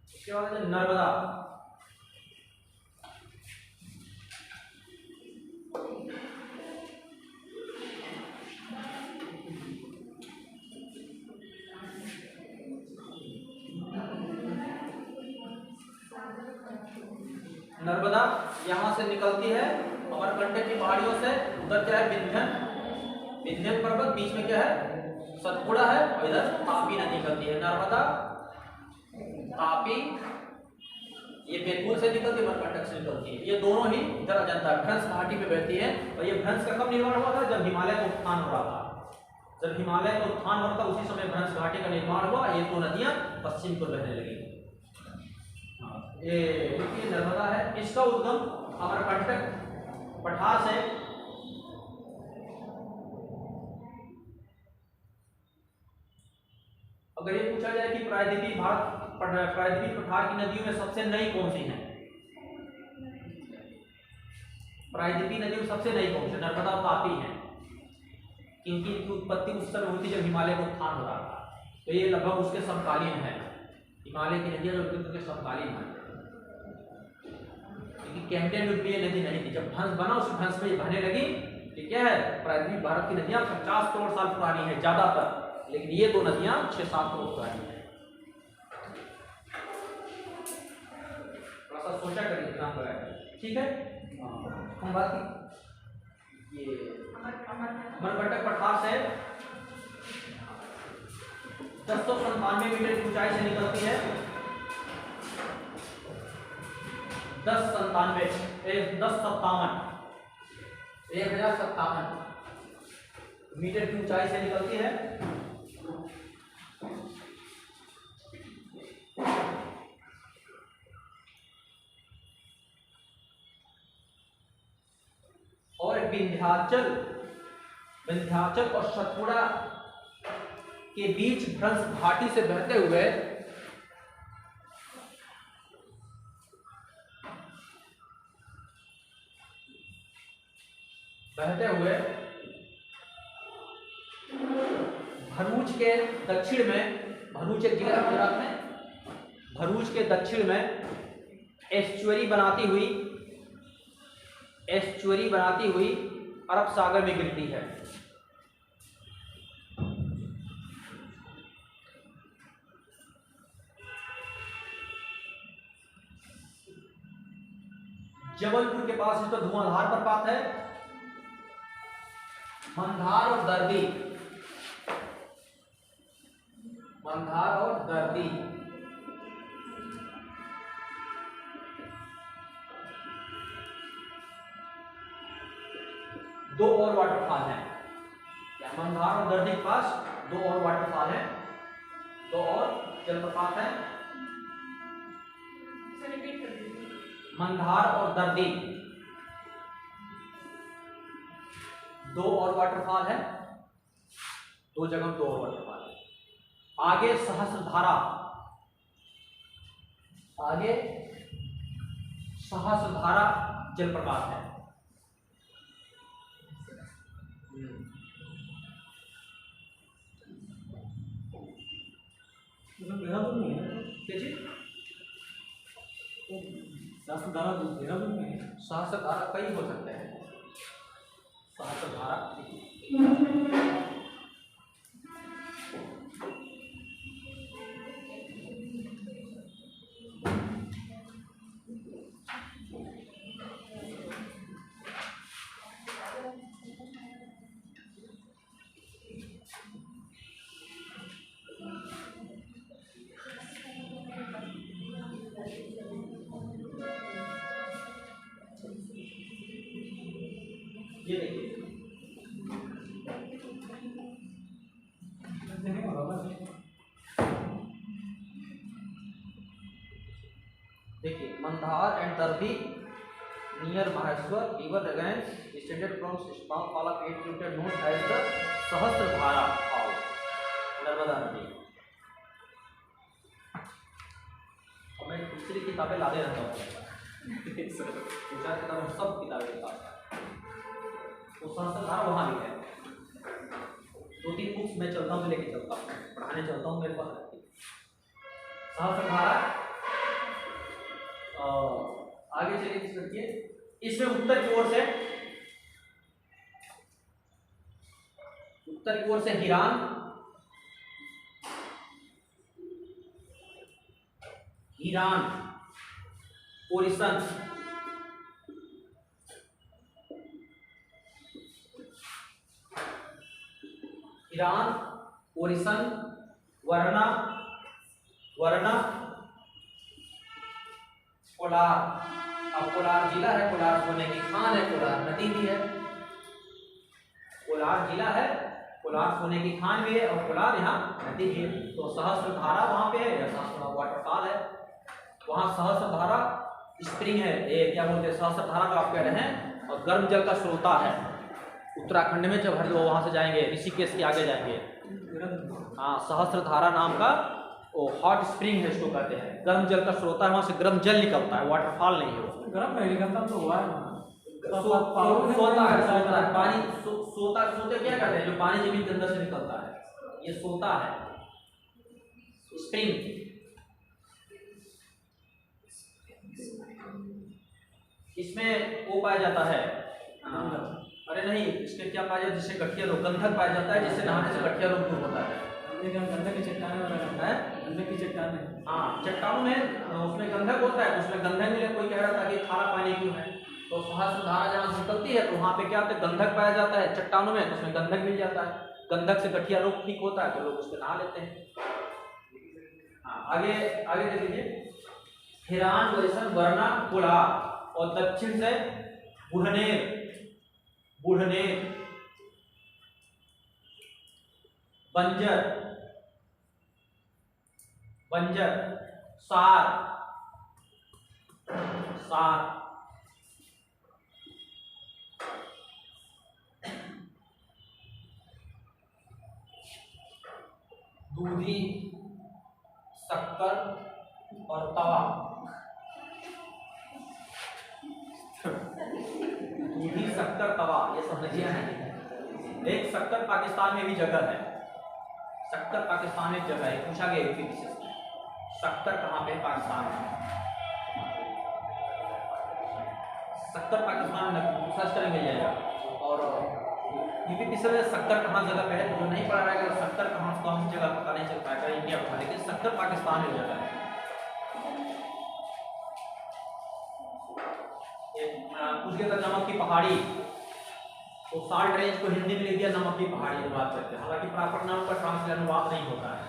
उसके बाद है नर्मदा, यहां से निकलती है अमरकंटक की पहाड़ियों से। उधर क्या है, विंध्यन पर्वत, बीच में क्या है, सतपुड़ा है, और इधर तापी नदी निकलती है। नर्मदा, तापी, ये बेतुल से निकलती है, अमरकंटक से निकलती है। ये दोनों ही इधर अजंता भ्रंश घाटी में बहती है। और ये भ्रंश का कब निर्माण हुआ था, जब हिमालय का उत्थान हो रहा था। जब हिमालय का उत्थान हो रहा था उसी समय भ्रंश घाटी का निर्माण हुआ। ये 2 नदियां पश्चिम को बहने लगी। ये देखिए नर्मदा है, इसका उद्गम अमरकंटक पठार से अगर ये पूछा जाए कि प्रायद्वीपीय पठार की नदियों में सबसे नई कौन सी है, प्रायद्वीपीय नदियों में सबसे नई कौन सी, नर्मदा और तापी है, क्योंकि इनकी उत्पत्ति उस समय हुई थी जब हिमालय का उत्थान हो रहा था। तो ये लगभग उसके समकालीन है, हिमालय की नदियां जो के समकालीन है। क्योंकि कैम्पियन युग में ये नदी नहीं थी, जब भ्रंश बना उस भ्रंश में ये बहने लगी। ठीक है, प्रायद्वीपीय भारत की नदियां 50 करोड़ साल पुरानी है ज्यादातर, लेकिन ये 2 नदियां 6-7 करोड़ पुरानी है। थोड़ा सा सोचा करिए, ध्यान लगाए, ठीक है। हम बात की ये अमरकंटक पठार से 1097 मीटर की ऊंचाई से निकलती है। 1057 मीटर की ऊंचाई से निकलती है। और विंध्याचल और सतपुड़ा के बीच भ्रंश घाटी से बहते हुए भरूच के दक्षिण में, भरूच एक जिला है गुजरात में, भरूच के दक्षिण में एस्चुअरी बनाती हुई अरब सागर में गिरती है। जबलपुर के पास इसका धुआंधार प्रपात है। मंधार और दर्दी, मंधार और दर्दी, दो और वाटरफॉल हैं। क्या मंधार और दर्दी के पास दो और वाटरफॉल हैं, दो और जलप्रपात हैं। रिपीट कर दीजिए। मंधार और दर्दी, दो और वाटरफॉल है, दो जगह दो और वाटरफॉल है। आगे सहस्रधारा, आगे सहस्रधारा जलप्रपात है। देहरादून में है क्या चीज? सहस्त्रधारा देहरादून में है। सहस्रधारा कई हो सकते हैं। सहस्रधारा ये देखिए, देखिए Mandhar and Darbhi near Maheshwar river against distended from small fall of 8 kilometre known as the Sahastradhara fall, Narmada नदी। और मैं दूसरी किताबें लाते रहता हूँ, दो चार किताबें, सब किताबें के पास तो सहस्त्रधारा वहाँ भी है। दो तीन बुक्स मैं चलता हूँ, लेके चलता हूँ, पढ़ाने चलता हूँ, मेरे पास रहती है सहस्त्रधारा। आगे चलिए इस करके, इसमें उत्तर की ओर से, उत्तर की ओर से हिरान, हिरान, ओरिसन, ईरान, ओरिसन, वर्ना, वर्ना, कोलार। अब कोलार जिला है, कोलार सोने की खान है, कोलार नदी भी है। कोलार जिला है, कोलार सोने की खान भी है, और कोलार यहाँ नदी भी है। तो सहस्त्रधारा वहां पे है, सहस्त्रधारा वाटरफॉल है, वहां सहस्त्रधारा स्प्रिंग है, ये क्या बोलते हैं, सहस्त्रधारा जो आप कह रहे हैं, और गर्म जल का स्रोता है। उत्तराखंड में जब हर वहां से जाएंगे, ऋषिकेश के आगे जाएंगे, हाँ, सहस्त्रधारा नाम का वो हॉट स्प्रिंग है, इसको कहते हैं। गर्म जल का स्रोता है, वहां से गर्म जल निकलता है, वाटरफॉल नहीं है वो। गर्म नहीं निकलता तो हुआ है सोता है पानी, सोते क्या कहते हैं, जो पानी जमीन के अंदर से निकलता है, ये सोता है, स्प्रिंग। इसमें वो पाया जाता है, अरे नहीं, इसमें क्या पाया जाता है, जिससे गठिया रोग, गंधक पाया जाता है, जिससे नहाने से गठिया रोग दूर होता है। गंधक की चट्टान है, गंधक की चट्टान है, हाँ, चट्टानों में उसमें गंधक होता है, उसमें गंधक मिले, कोई कह रहा था कि खारा पानी क्यों है, तो सहस्त्रधारा जहाँ से निकलती है तो वहाँ पे क्या होता है, गंधक पाया जाता है चट्टानों में, तो उसमें गंधक मिल जाता है, गंधक से गठिया रोग ठीक होता है, तो लोग उसमें नहा लेते हैं। हाँ, आगे आगे देख लीजिए, हिरान, वरिसन, वर्ना, कोलार, और दक्षिण से बुढ़नेर, बुढ़नेर, बंजर, बंजर, सार, सार, दूधी, शक्कर और तवा। दूधी, शक्कर, तवा, ये समझिए है। एक शक्कर पाकिस्तान में भी जगह है, शक्कर पाकिस्तान में जगह है, पूछा गया यूपी विशेष में, शक्कर कहाँ पे पाकिस्तान में, शक्कर पाकिस्तान में सर्च करें मिल जाएगा। और यूपी विशेष में शक्कर कहाँ जगह पे है, जो नहीं पढ़ा रहेगा शक्कर कहाँ कौन सी जगह पता नहीं चल पाएगा इंडिया में, लेकिन शक्कर पाकिस्तान में जगह है। एक उसके अंदर नमक की पहाड़ी, तो साल्ट रेंज को हिंदी में लिख दिया नमक की पहाड़ी अनुवाद करते हैं। हालांकि प्रॉपर नाउन का ट्रांसलेट अनुवाद नहीं होता है,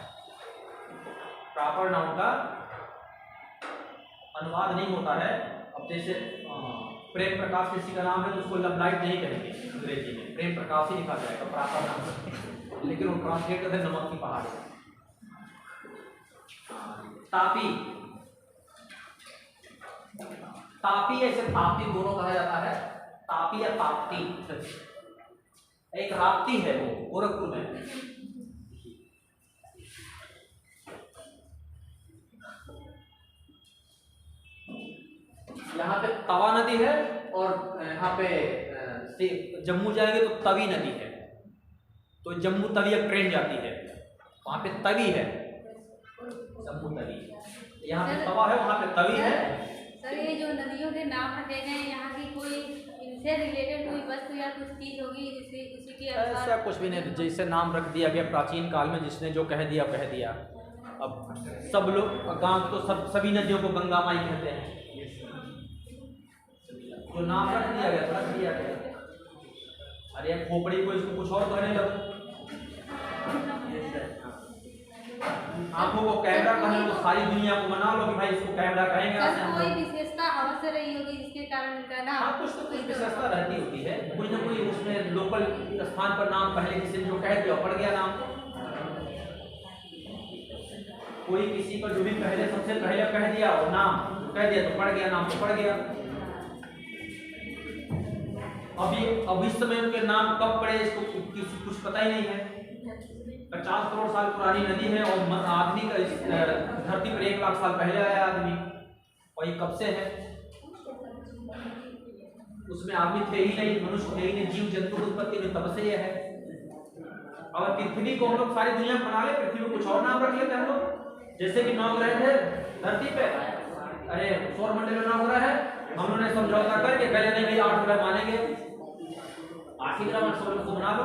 प्रॉपर नाउन का अनुवाद नहीं होता है। अब जैसे प्रेम प्रकाश किसी का नाम है तो उसको लवलाइट नहीं कहेंगे अंग्रेजी में, प्रेम प्रकाश ही लिखा जाएगा प्रॉपर नाम, लेकिन वो ट्रांसलेट करते हैं नमक की पहाड़ी। तापी, तापी ऐसे तापी दोनों कहा जाता है, तापी या ताप्ती। एक राप्ती है वो गोरखपुर में, यहाँ पे तवा नदी है और यहाँ पे जम्मू जाएंगे तो तवी नदी है, तो जम्मू तवी एक ट्रेन जाती है, वहाँ पे तवी है, जम्मू तवी, यहाँ पे तवा है वहाँ पे तवी है। सर ये जो नदियों के नाम रखे गए यहाँ की कोई इनसे रिलेटेड कोई वस्तु या कुछ चीज होगी जिससे उसी के ऐसा कुछ भी नहीं, जैसे नाम रख दिया गया प्राचीन काल में, जिसने जो कह दिया। अब सब लोग गांव तो सभी नदियों को गंगा माई कहते हैं, जो नाम रख दिया गया तो रख दिया गया। अरे खोपड़ी को इसको कुछ और कहने लगो, आंखों को कैमरा कहने तो सारी दुनिया को मना लो कि भाई इसको कैमरा कहेंगे। कोई विशेषता अवश्य रही होगी जिसके कारण इनका नाम। हाँ, कुछ तो कुछ विशेषता रहती होती है, कोई ना कोई उसमें लोकल स्थान पर नाम पहले किसी ने जो कह दिया पड़ गया नाम, कोई किसी पर जो भी पहले सबसे पहले कह दिया वो नाम कह दिया तो पड़ गया, नाम तो पड़ गया। अब इस समय उनके नाम कब पड़े इसको किसी कुछ पता ही नहीं है। 50 करोड़ साल पुरानी नदी है और आदमी का इस धरती पर 1 लाख साल पहले आया आदमी, और ये कब से है, उसमें आदमी थे ही नहीं, मनुष्य थे ही नहीं, जीव जंतु की उत्पत्ति में तब से ये है। अगर पृथ्वी को हम लोग सारी दुनिया में बना ले, पृथ्वी को कुछ और नाम रख लेते हैं हम लोग, जैसे कि 9 ग्रह थे धरती पे, अरे सौर मंडल में 9 ग्रह है, हम लोगों ने समझौता करके पहले नहीं भाई 8 ग्रह मानेंगे, 8 ही ग्रह को बना लो।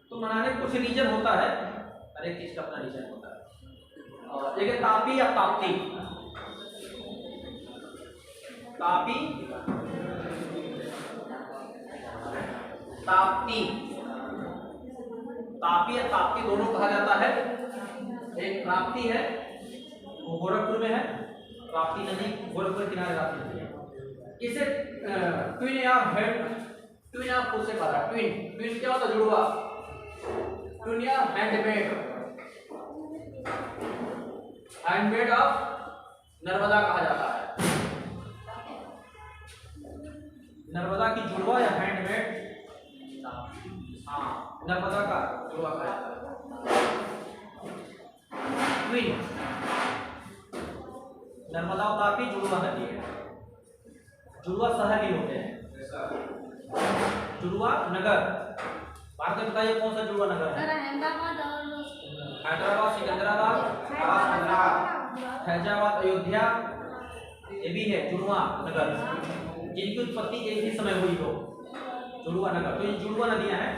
तो मनाने कुछ रीजन होता है, हर एक चीज का अपना रीजन होता है। और एक तापी या ताप्ती, तापी ताप्ती, तापी या ताप्ती दोनों कहा जाता है। एक प्राप्ति है वो गोरखपुर में है, प्राप्ति नदी गोरखपुर के किनारे राप्ती नदी है। इसे ट्विन या ट्विन आप खुद से कहा था, ट्विन क्या होता है, जुड़वा, ट्विन या हैंडमेड ऑफ नर्मदा कहा जाता है। नर्मदा की जुड़वा या हैंडमेड, हाँ नर्मदा का जुड़वा कहा जाता है। ट्विन, नर्मदा और तापी जुड़वा नदी है, जुड़वा शहर भी होते हैं, जुड़वा नगर। भारत में बताइए कौन सा जुड़वा नगर है? अहमदाबाद और हैदराबाद, सिकंदराबाद, फैजाबाद, अयोध्या, ये भी है जुड़वा नगर, जिनकी उत्पत्ति एक ही समय हुई हो, जुड़वा नगर। तो ये जुड़वा नदियां हैं।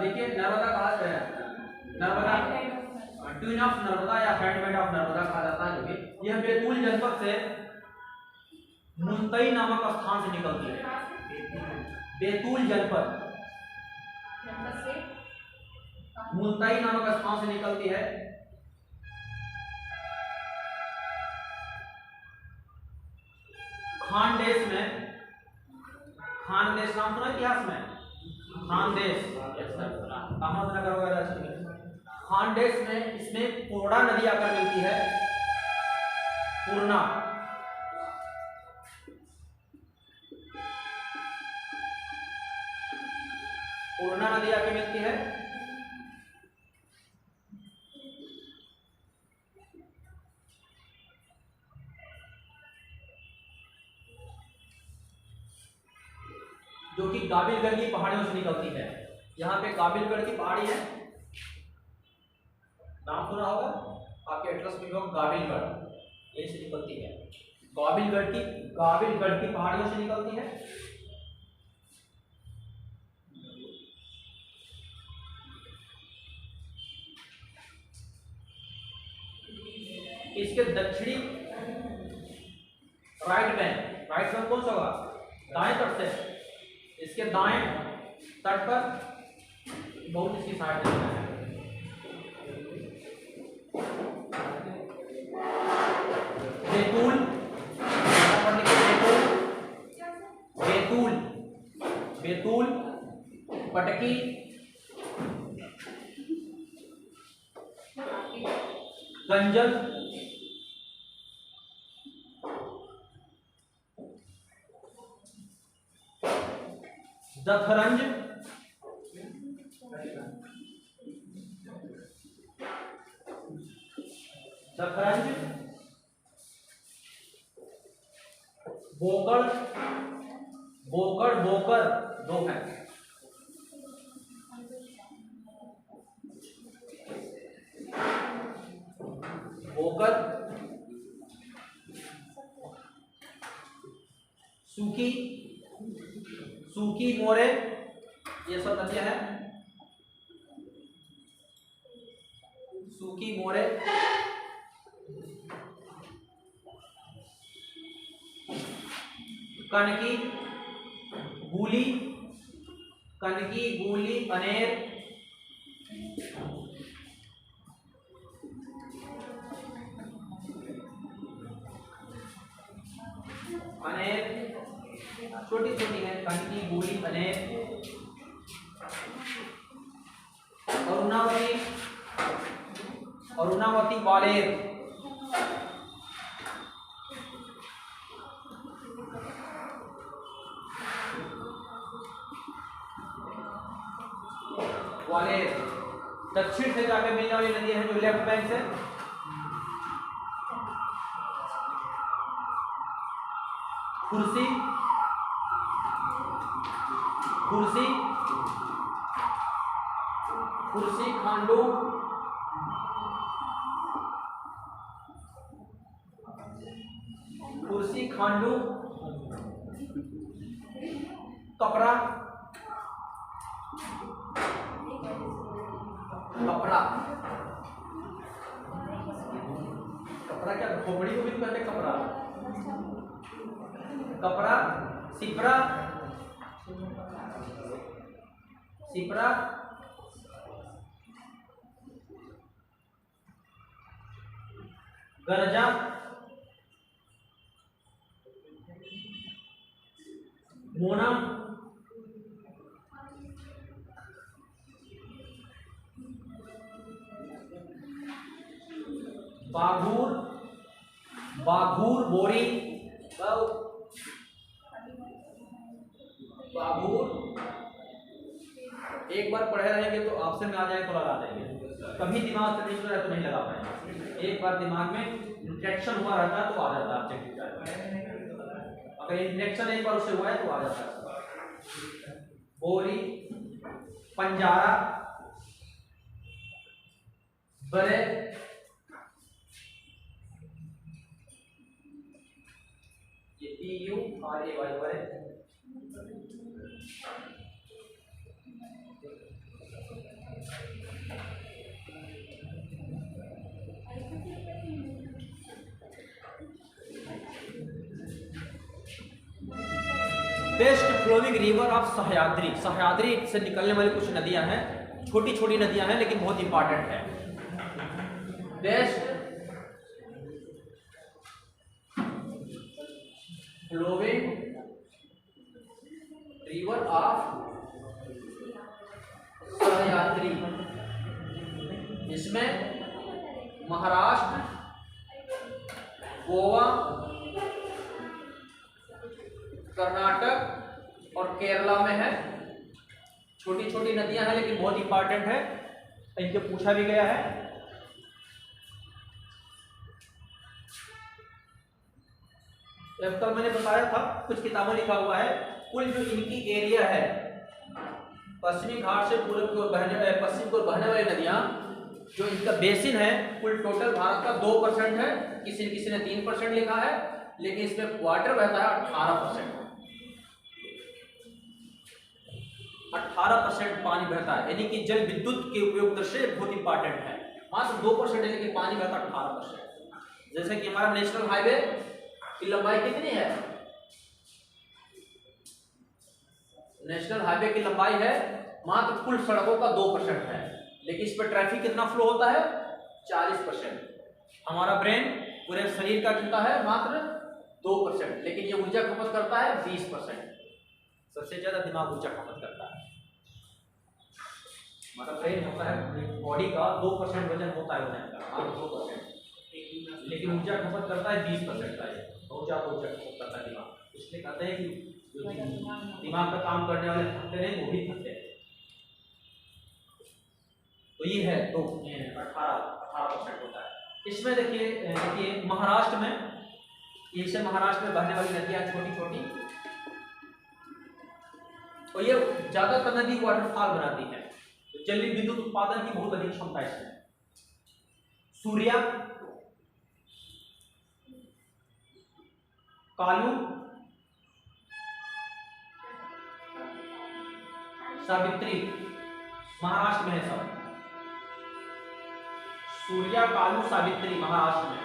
देखिए नर्मदा कहा, नर्मदा ट्विन ऑफ नर्मदा या हैंडमेड ऑफ नर्मदा कहा जाता है, जो कि यह बैतूल जनपद से मुंतई नामक स्थान से निकलती है। बैतूल जनपद मुंतई नामक स्थान से निकलती है। खानदेश में, खानदेश नाम सुना इतिहास में, खानदेश अहमदनगर वगैरह, खानदेश में इसमें पूर्णा नदी आकर मिलती है। पूर्णा, पूर्णा नदी आके मिलती है। जो कि काबिलगढ़ की पहाड़ियों से निकलती है। यहाँ पे काबिलगढ़ की पहाड़ी है, नाम सुना होगा आपके एटलस में, काबिलगढ़ यहीं से निकलती है। काबिलगढ़ की पहाड़ियों से निकलती है। इसके दक्षिणी राइट बैंक राइट फ्रंट कौन सा होगा? दाएं तट से। इसके दाएं तट पर बहुत इसकी सहायता है। बैतूल, बैतूल, बैतूल, पटकी, गंजल, दथरंज, दथरंज, बोकड़, बोकड़, बोकर दो है। बोकर, सूखी, सूखी मोरे, ये सब नदियां हैं। सूखी मोरे, कनकी, गूली, कनकी, गूली, अनेर, अनेर छोटी छोटी है, कनकी, गूली, अनेर, अरुणावती, अरुणावती, ग्वालेर, ग्वालेर। दक्षिण से जाकर मिलने वाली नदियां हैं जो लेफ्ट बैंक से, कुर्सी, कुर्सी, कुर्सी, खांडू, कुर्सी, खांडू, कपड़ा, कपड़ा, कपड़ा क्या खोपड़ी को भी कहते हैं कपड़ा, कपड़ा, सिपरा, सिपरा, गरजा, मोनम, बाघूर, बाघूर, बोरी, बाघूर। एक बार पढ़े रहेंगे तो ऑप्शन में आ जाए तो लगा देंगे, कभी दिमाग से नहीं सुना तो नहीं लगा पाएंगे। एक बार दिमाग में इंट्रैक्शन हुआ रहता है तो आ जाता है ऑब्जेक्टिव टाइप। अगर इंट्रैक्शन एक बार उससे हुआ है तो आ जाता है। बोरी, पंजारा, बड़े, ये PURAY बड़े, west flowing river of Sahyadri. Sahyadri से निकलने वाली कुछ नदियां हैं, छोटी छोटी नदियां हैं लेकिन बहुत इंपॉर्टेंट है। West flowing river of Sahyadri, इसमें महाराष्ट्र, गोवा, कर्नाटक और केरला में है। छोटी छोटी नदियां हैं लेकिन बहुत इंपॉर्टेंट है, इनके पूछा भी गया है। कल मैंने बताया था, कुछ किताबों लिखा हुआ है, कुल जो इनकी एरिया है, पश्चिमी घाट से पूर्व की ओर बहने, पश्चिम की ओर बहने वाली नदियां, जो इनका बेसिन है, कुल टोटल भारत का 2% है। किसी किसी ने 3% लिखा है, लेकिन इसमें वाटर बहता है 18%। 18% पानी बहता है, यानी कि जल विद्युत के उपयोग दृष्टि बहुत इंपॉर्टेंट है। मात्र 2% है लेकिन पानी बहता 18%। जैसे कि हमारा नेशनल हाईवे की लंबाई कितनी है? नेशनल हाईवे की लंबाई है मात्र कुल सड़कों का 2% है, लेकिन इस पर ट्रैफिक कितना फ्लो होता है 40%। हमारा ब्रेन पूरे शरीर का कितना है मात्र 2%, लेकिन ये ऊर्जा खपत करता है 20%। सबसे ज्यादा दिमाग ऊर्जा खपत करता है। हमारा ब्रेन होता है बॉडी का 2% वजन होता है वजन का, मात्र 2%, लेकिन ऊर्जा खपत करता है 20% का। बहुत ज्यादा ऊर्जा खपत करता है दिमाग, इसलिए कहते हैं कि जो दिमाग का काम करने वाले थकते नहीं वो भी थकते हैं। तो ये है तो 18% होता है। इसमें देखिए महाराष्ट्र में, जैसे महाराष्ट्र में बहने वाली नदियां छोटी छोटी, और ये ज्यादातर नदी वाटरफॉल बनाती है। तो जलीय विद्युत उत्पादन की बहुत अधिक क्षमता है इसमें। सूर्या, कालू, सावित्री, महाराष्ट्र में है सब। सूर्या, कालू, सावित्री महाराष्ट्र में।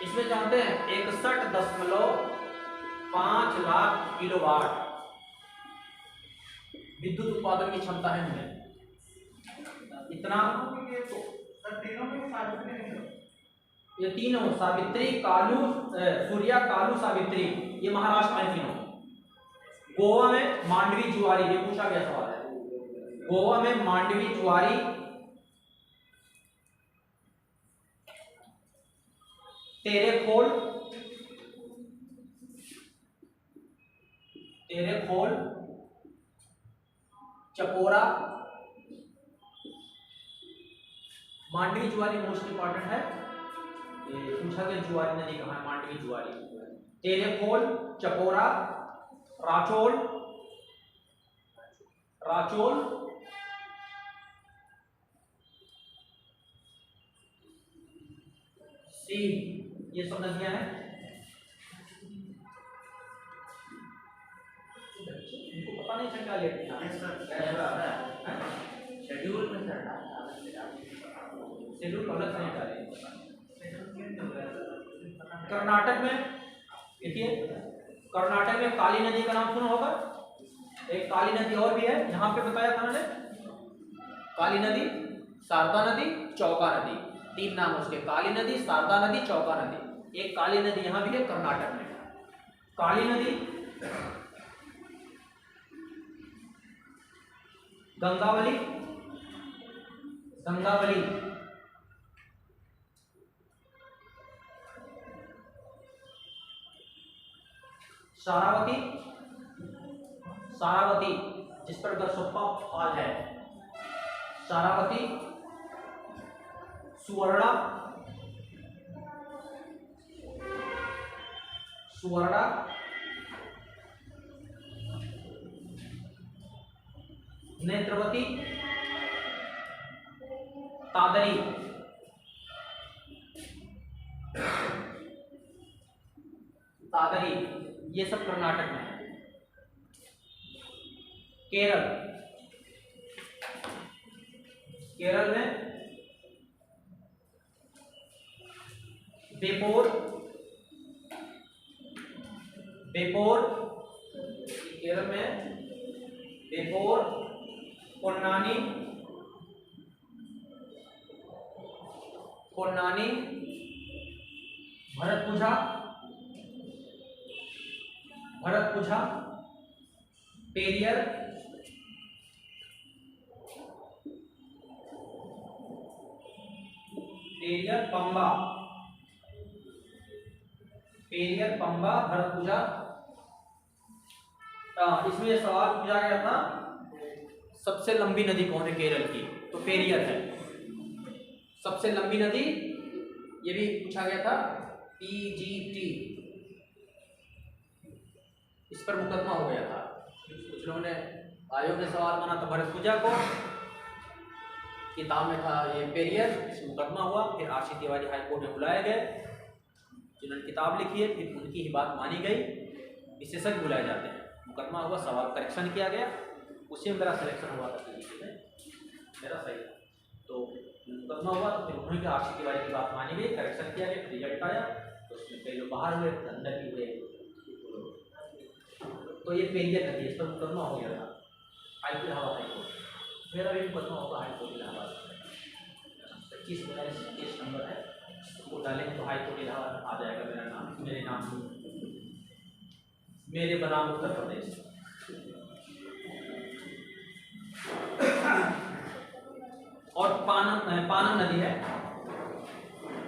इसमें जानते हैं 61.5 लाख किलोवाट विद्युत उत्पादन की क्षमता है इनमें। इतना ये तीनों सावित्री, कालू, सूर्या, कालू, सावित्री, ये महाराष्ट्र में तीनों। गोवा में मांडवी जुआरी, ये पूछा गया सवाल है। गोवा में मांडवी जुआरी, तेरेखोल, चपोरा, मांडवी जुआरी मोस्ट इंपॉर्टेंट है। ये पूछा गया जुआरी नदी कहाँ है, मांडवी जुआरी। तेरेखोल, चपोरा, राचोल, सीन, ये सब नदियां हैं। इनको पता नहीं चल क्या लेते शेड्यूल में शेड्यूल अलग नहीं डाले। कर्नाटक में देखिए, कर्नाटक में काली नदी का नाम सुना होगा। एक काली नदी और भी है, यहाँ पे बताया था मैंने, काली नदी, शारदा नदी, चौका नदी, 3 नाम उसके, काली नदी, शारदा नदी, चौका नदी। एक काली नदी यहाँ भी है कर्नाटक में। काली नदी, गंगावली, सारावती जिस पर गसप्पा फॉल है, सारावती, सुवर्णा, नेत्रवती, तादरी, ये सब कर्नाटक में है। केरल में बेपोर, केरल में बेपोर, पोन्नानी, भरतपुझा, पेरियर, पंबा, भरतपुझा। इसमें सवाल पूछा गया था सबसे लंबी नदी कौन है केरल की, तो पेरियर है सबसे लंबी नदी। ये भी पूछा गया था, PGT, इस पर मुकदमा हो गया था। कुछ लोगों ने आयोग ने सवाल माना था भरतपुझा को, किताब में था ये पेरियर, इस मुकदमा हुआ। फिर आशी तिवारी हाई कोर्ट में बुलाए गए, जिन्होंने किताब लिखी है, फिर उनकी ही बात मानी गई। विशेषज्ञ बुलाए जाते हैं, मुकदमा हुआ, सवाल करेक्शन किया गया, उसी में मेरा सिलेक्शन हुआ था, मेरा सही था। तो मुकदमा हुआ तो फिर उन्होंने आशी तिवारी की बात मानी गई, करेक्शन किया गया, रिजल्ट आया, तो उसमें कई लोग बाहर हुए, अंदर भी हुए। तो तो ये पेरियर नदी है, इस पर मुकदमा हो गया था हाईकोर्ट इलाहाबाद हाईकोर्ट, मेरा भी मुकदमा होगा हाईकोर्ट इलाहाबाद 25 केस नंबर है, वो डालेंगे तो हाईकोर्ट इलाहाबाद आ जाएगा मेरा नाम, मेरे नाम मेरे बनाम उत्तर प्रदेश। और पानम नदी है,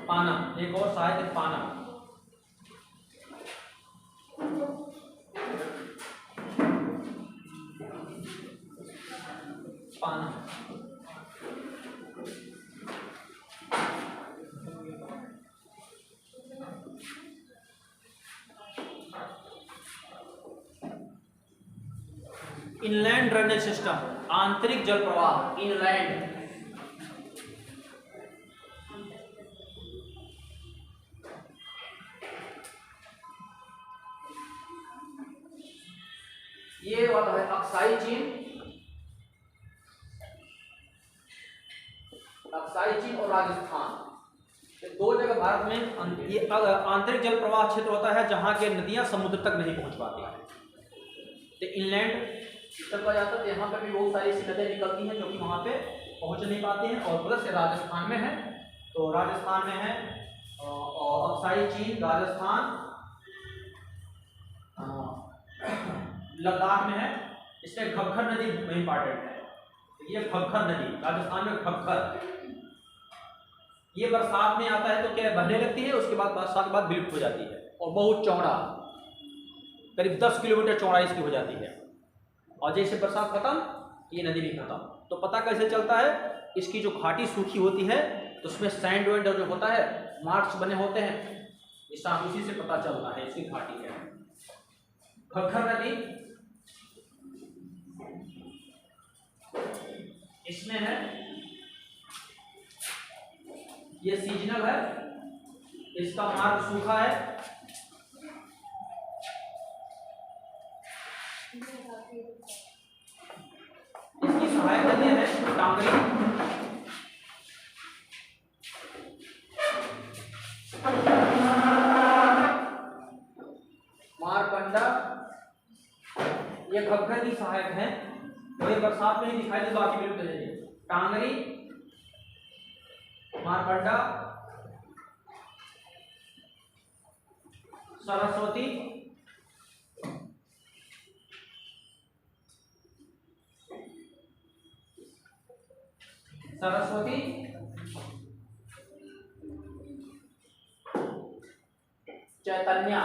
पानम एक और सहायक है पानम। इनलैंड ड्रेनेज सिस्टम, आंतरिक जल प्रवाह, इनलैंड। ये वाला है अक्साई चीन, अक्साई चीन और राजस्थान, ये दो जगह भारत में ये आंतरिक जल प्रवाह क्षेत्र होता है जहां के नदियां समुद्र तक नहीं पहुंच पाती हैं। तो इनलैंड सिस्टम कहा जाता है, यहाँ पर भी बहुत सारी ऐसी नदियां निकलती हैं जो कि वहां पे पहुंच नहीं पाती हैं। और प्लस राजस्थान में है, तो राजस्थान में है और अक्साई चीन राजस्थान, लद्दाख में है। इसमें घग्गर नदी इंपॉर्टेंट है, ये घग्गर नदी राजस्थान में घग्गर, ये बरसात में आता है तो क्या बहने लगती है, उसके बाद बरसात के बाद विलुप्त हो जाती है और बहुत चौड़ा, करीब 10 किलोमीटर चौड़ाई इसकी हो जाती है। और जैसे बरसात खत्म ये नदी भी खत्म। तो पता कैसे चलता है, इसकी जो घाटी सूखी होती है तो उसमें सैंड वैंड जो होता है, मार्क्स बने होते हैं, उसी से पता चलता है इसकी घाटी है। घग्गर नदी इसमें है, ये सीजनल है, इसका मार्ग सूखा है। इसकी सहायक नदी है टांगरी, मारकंडा, ये घग्गर की सहायक है, वही बरसात में ही दिखाई दे, बाकी विलुप्त हो जाएगी। टांगरी, मारकंडा, सरस्वती, सरस्वती, चैतन्य,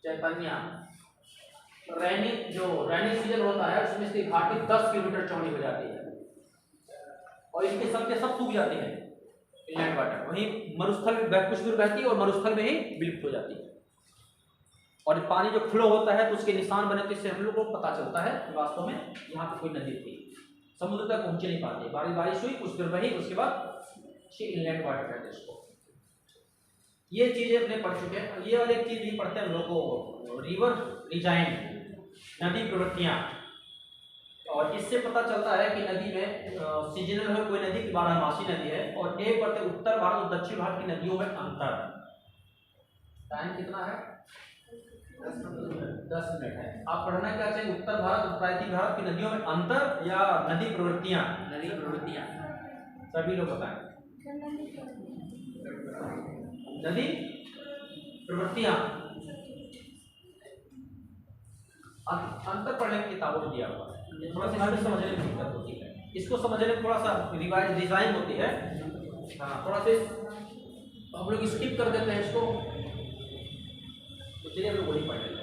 चैतन्य। रैनी सीजन होता है उसमें इसकी घाटी 10 किलोमीटर चौड़ी हो जाती है और इसके सब सूख जाते हैं इनलैंड वाटर। वहीं मरुस्थल कुछ दूर रहती है और मरुस्थल में ही विलुप्त हो जाती है। और पानी जो फ्लो होता है तो उसके निशान बने, तो इससे हम लोग को पता चलता है कि वास्तव में यहाँ पे कोई नदी थी, समुद्र तक पहुंचे नहीं पाती। बारिश हुई कुछ देर रही, उसके बाद इनलैंड वाटर कहते हैं इसको। ये चीजें अपने पढ़ चुके हैं। ये वाली एक चीज भी पढ़ते हैं हम लोग को, रिवर डिजाइन, नदी प्रवृत्तियां। और इससे पता चलता है कि नदी में सीजनल है, कोई नदी की 12मासी नदी है। और एक बढ़ते उत्तर भारत और दक्षिण भारत की नदियों में अंतर। टाइम कितना है? 10 मिनट है। आप पढ़ना क्या चाहिए, उत्तर भारत और प्रायद्वीप भारत की नदियों में अंतर या नदी प्रवृत्तियां? नदी प्रवृत्तियां सभी लोग बताएं। नदी प्रवृत्तियां अंतर पढ़ने की किताबों में दिया हुआ है, थोड़ा सा समझने में दिक्कत होती है, इसको समझने में थोड़ा सा रिवाइज डिजाइन होती है। हाँ, थोड़ा सा हम लोग स्किप कर देते हैं इसको, तो चलिए हम लोग वही पढ़ लेते हैं।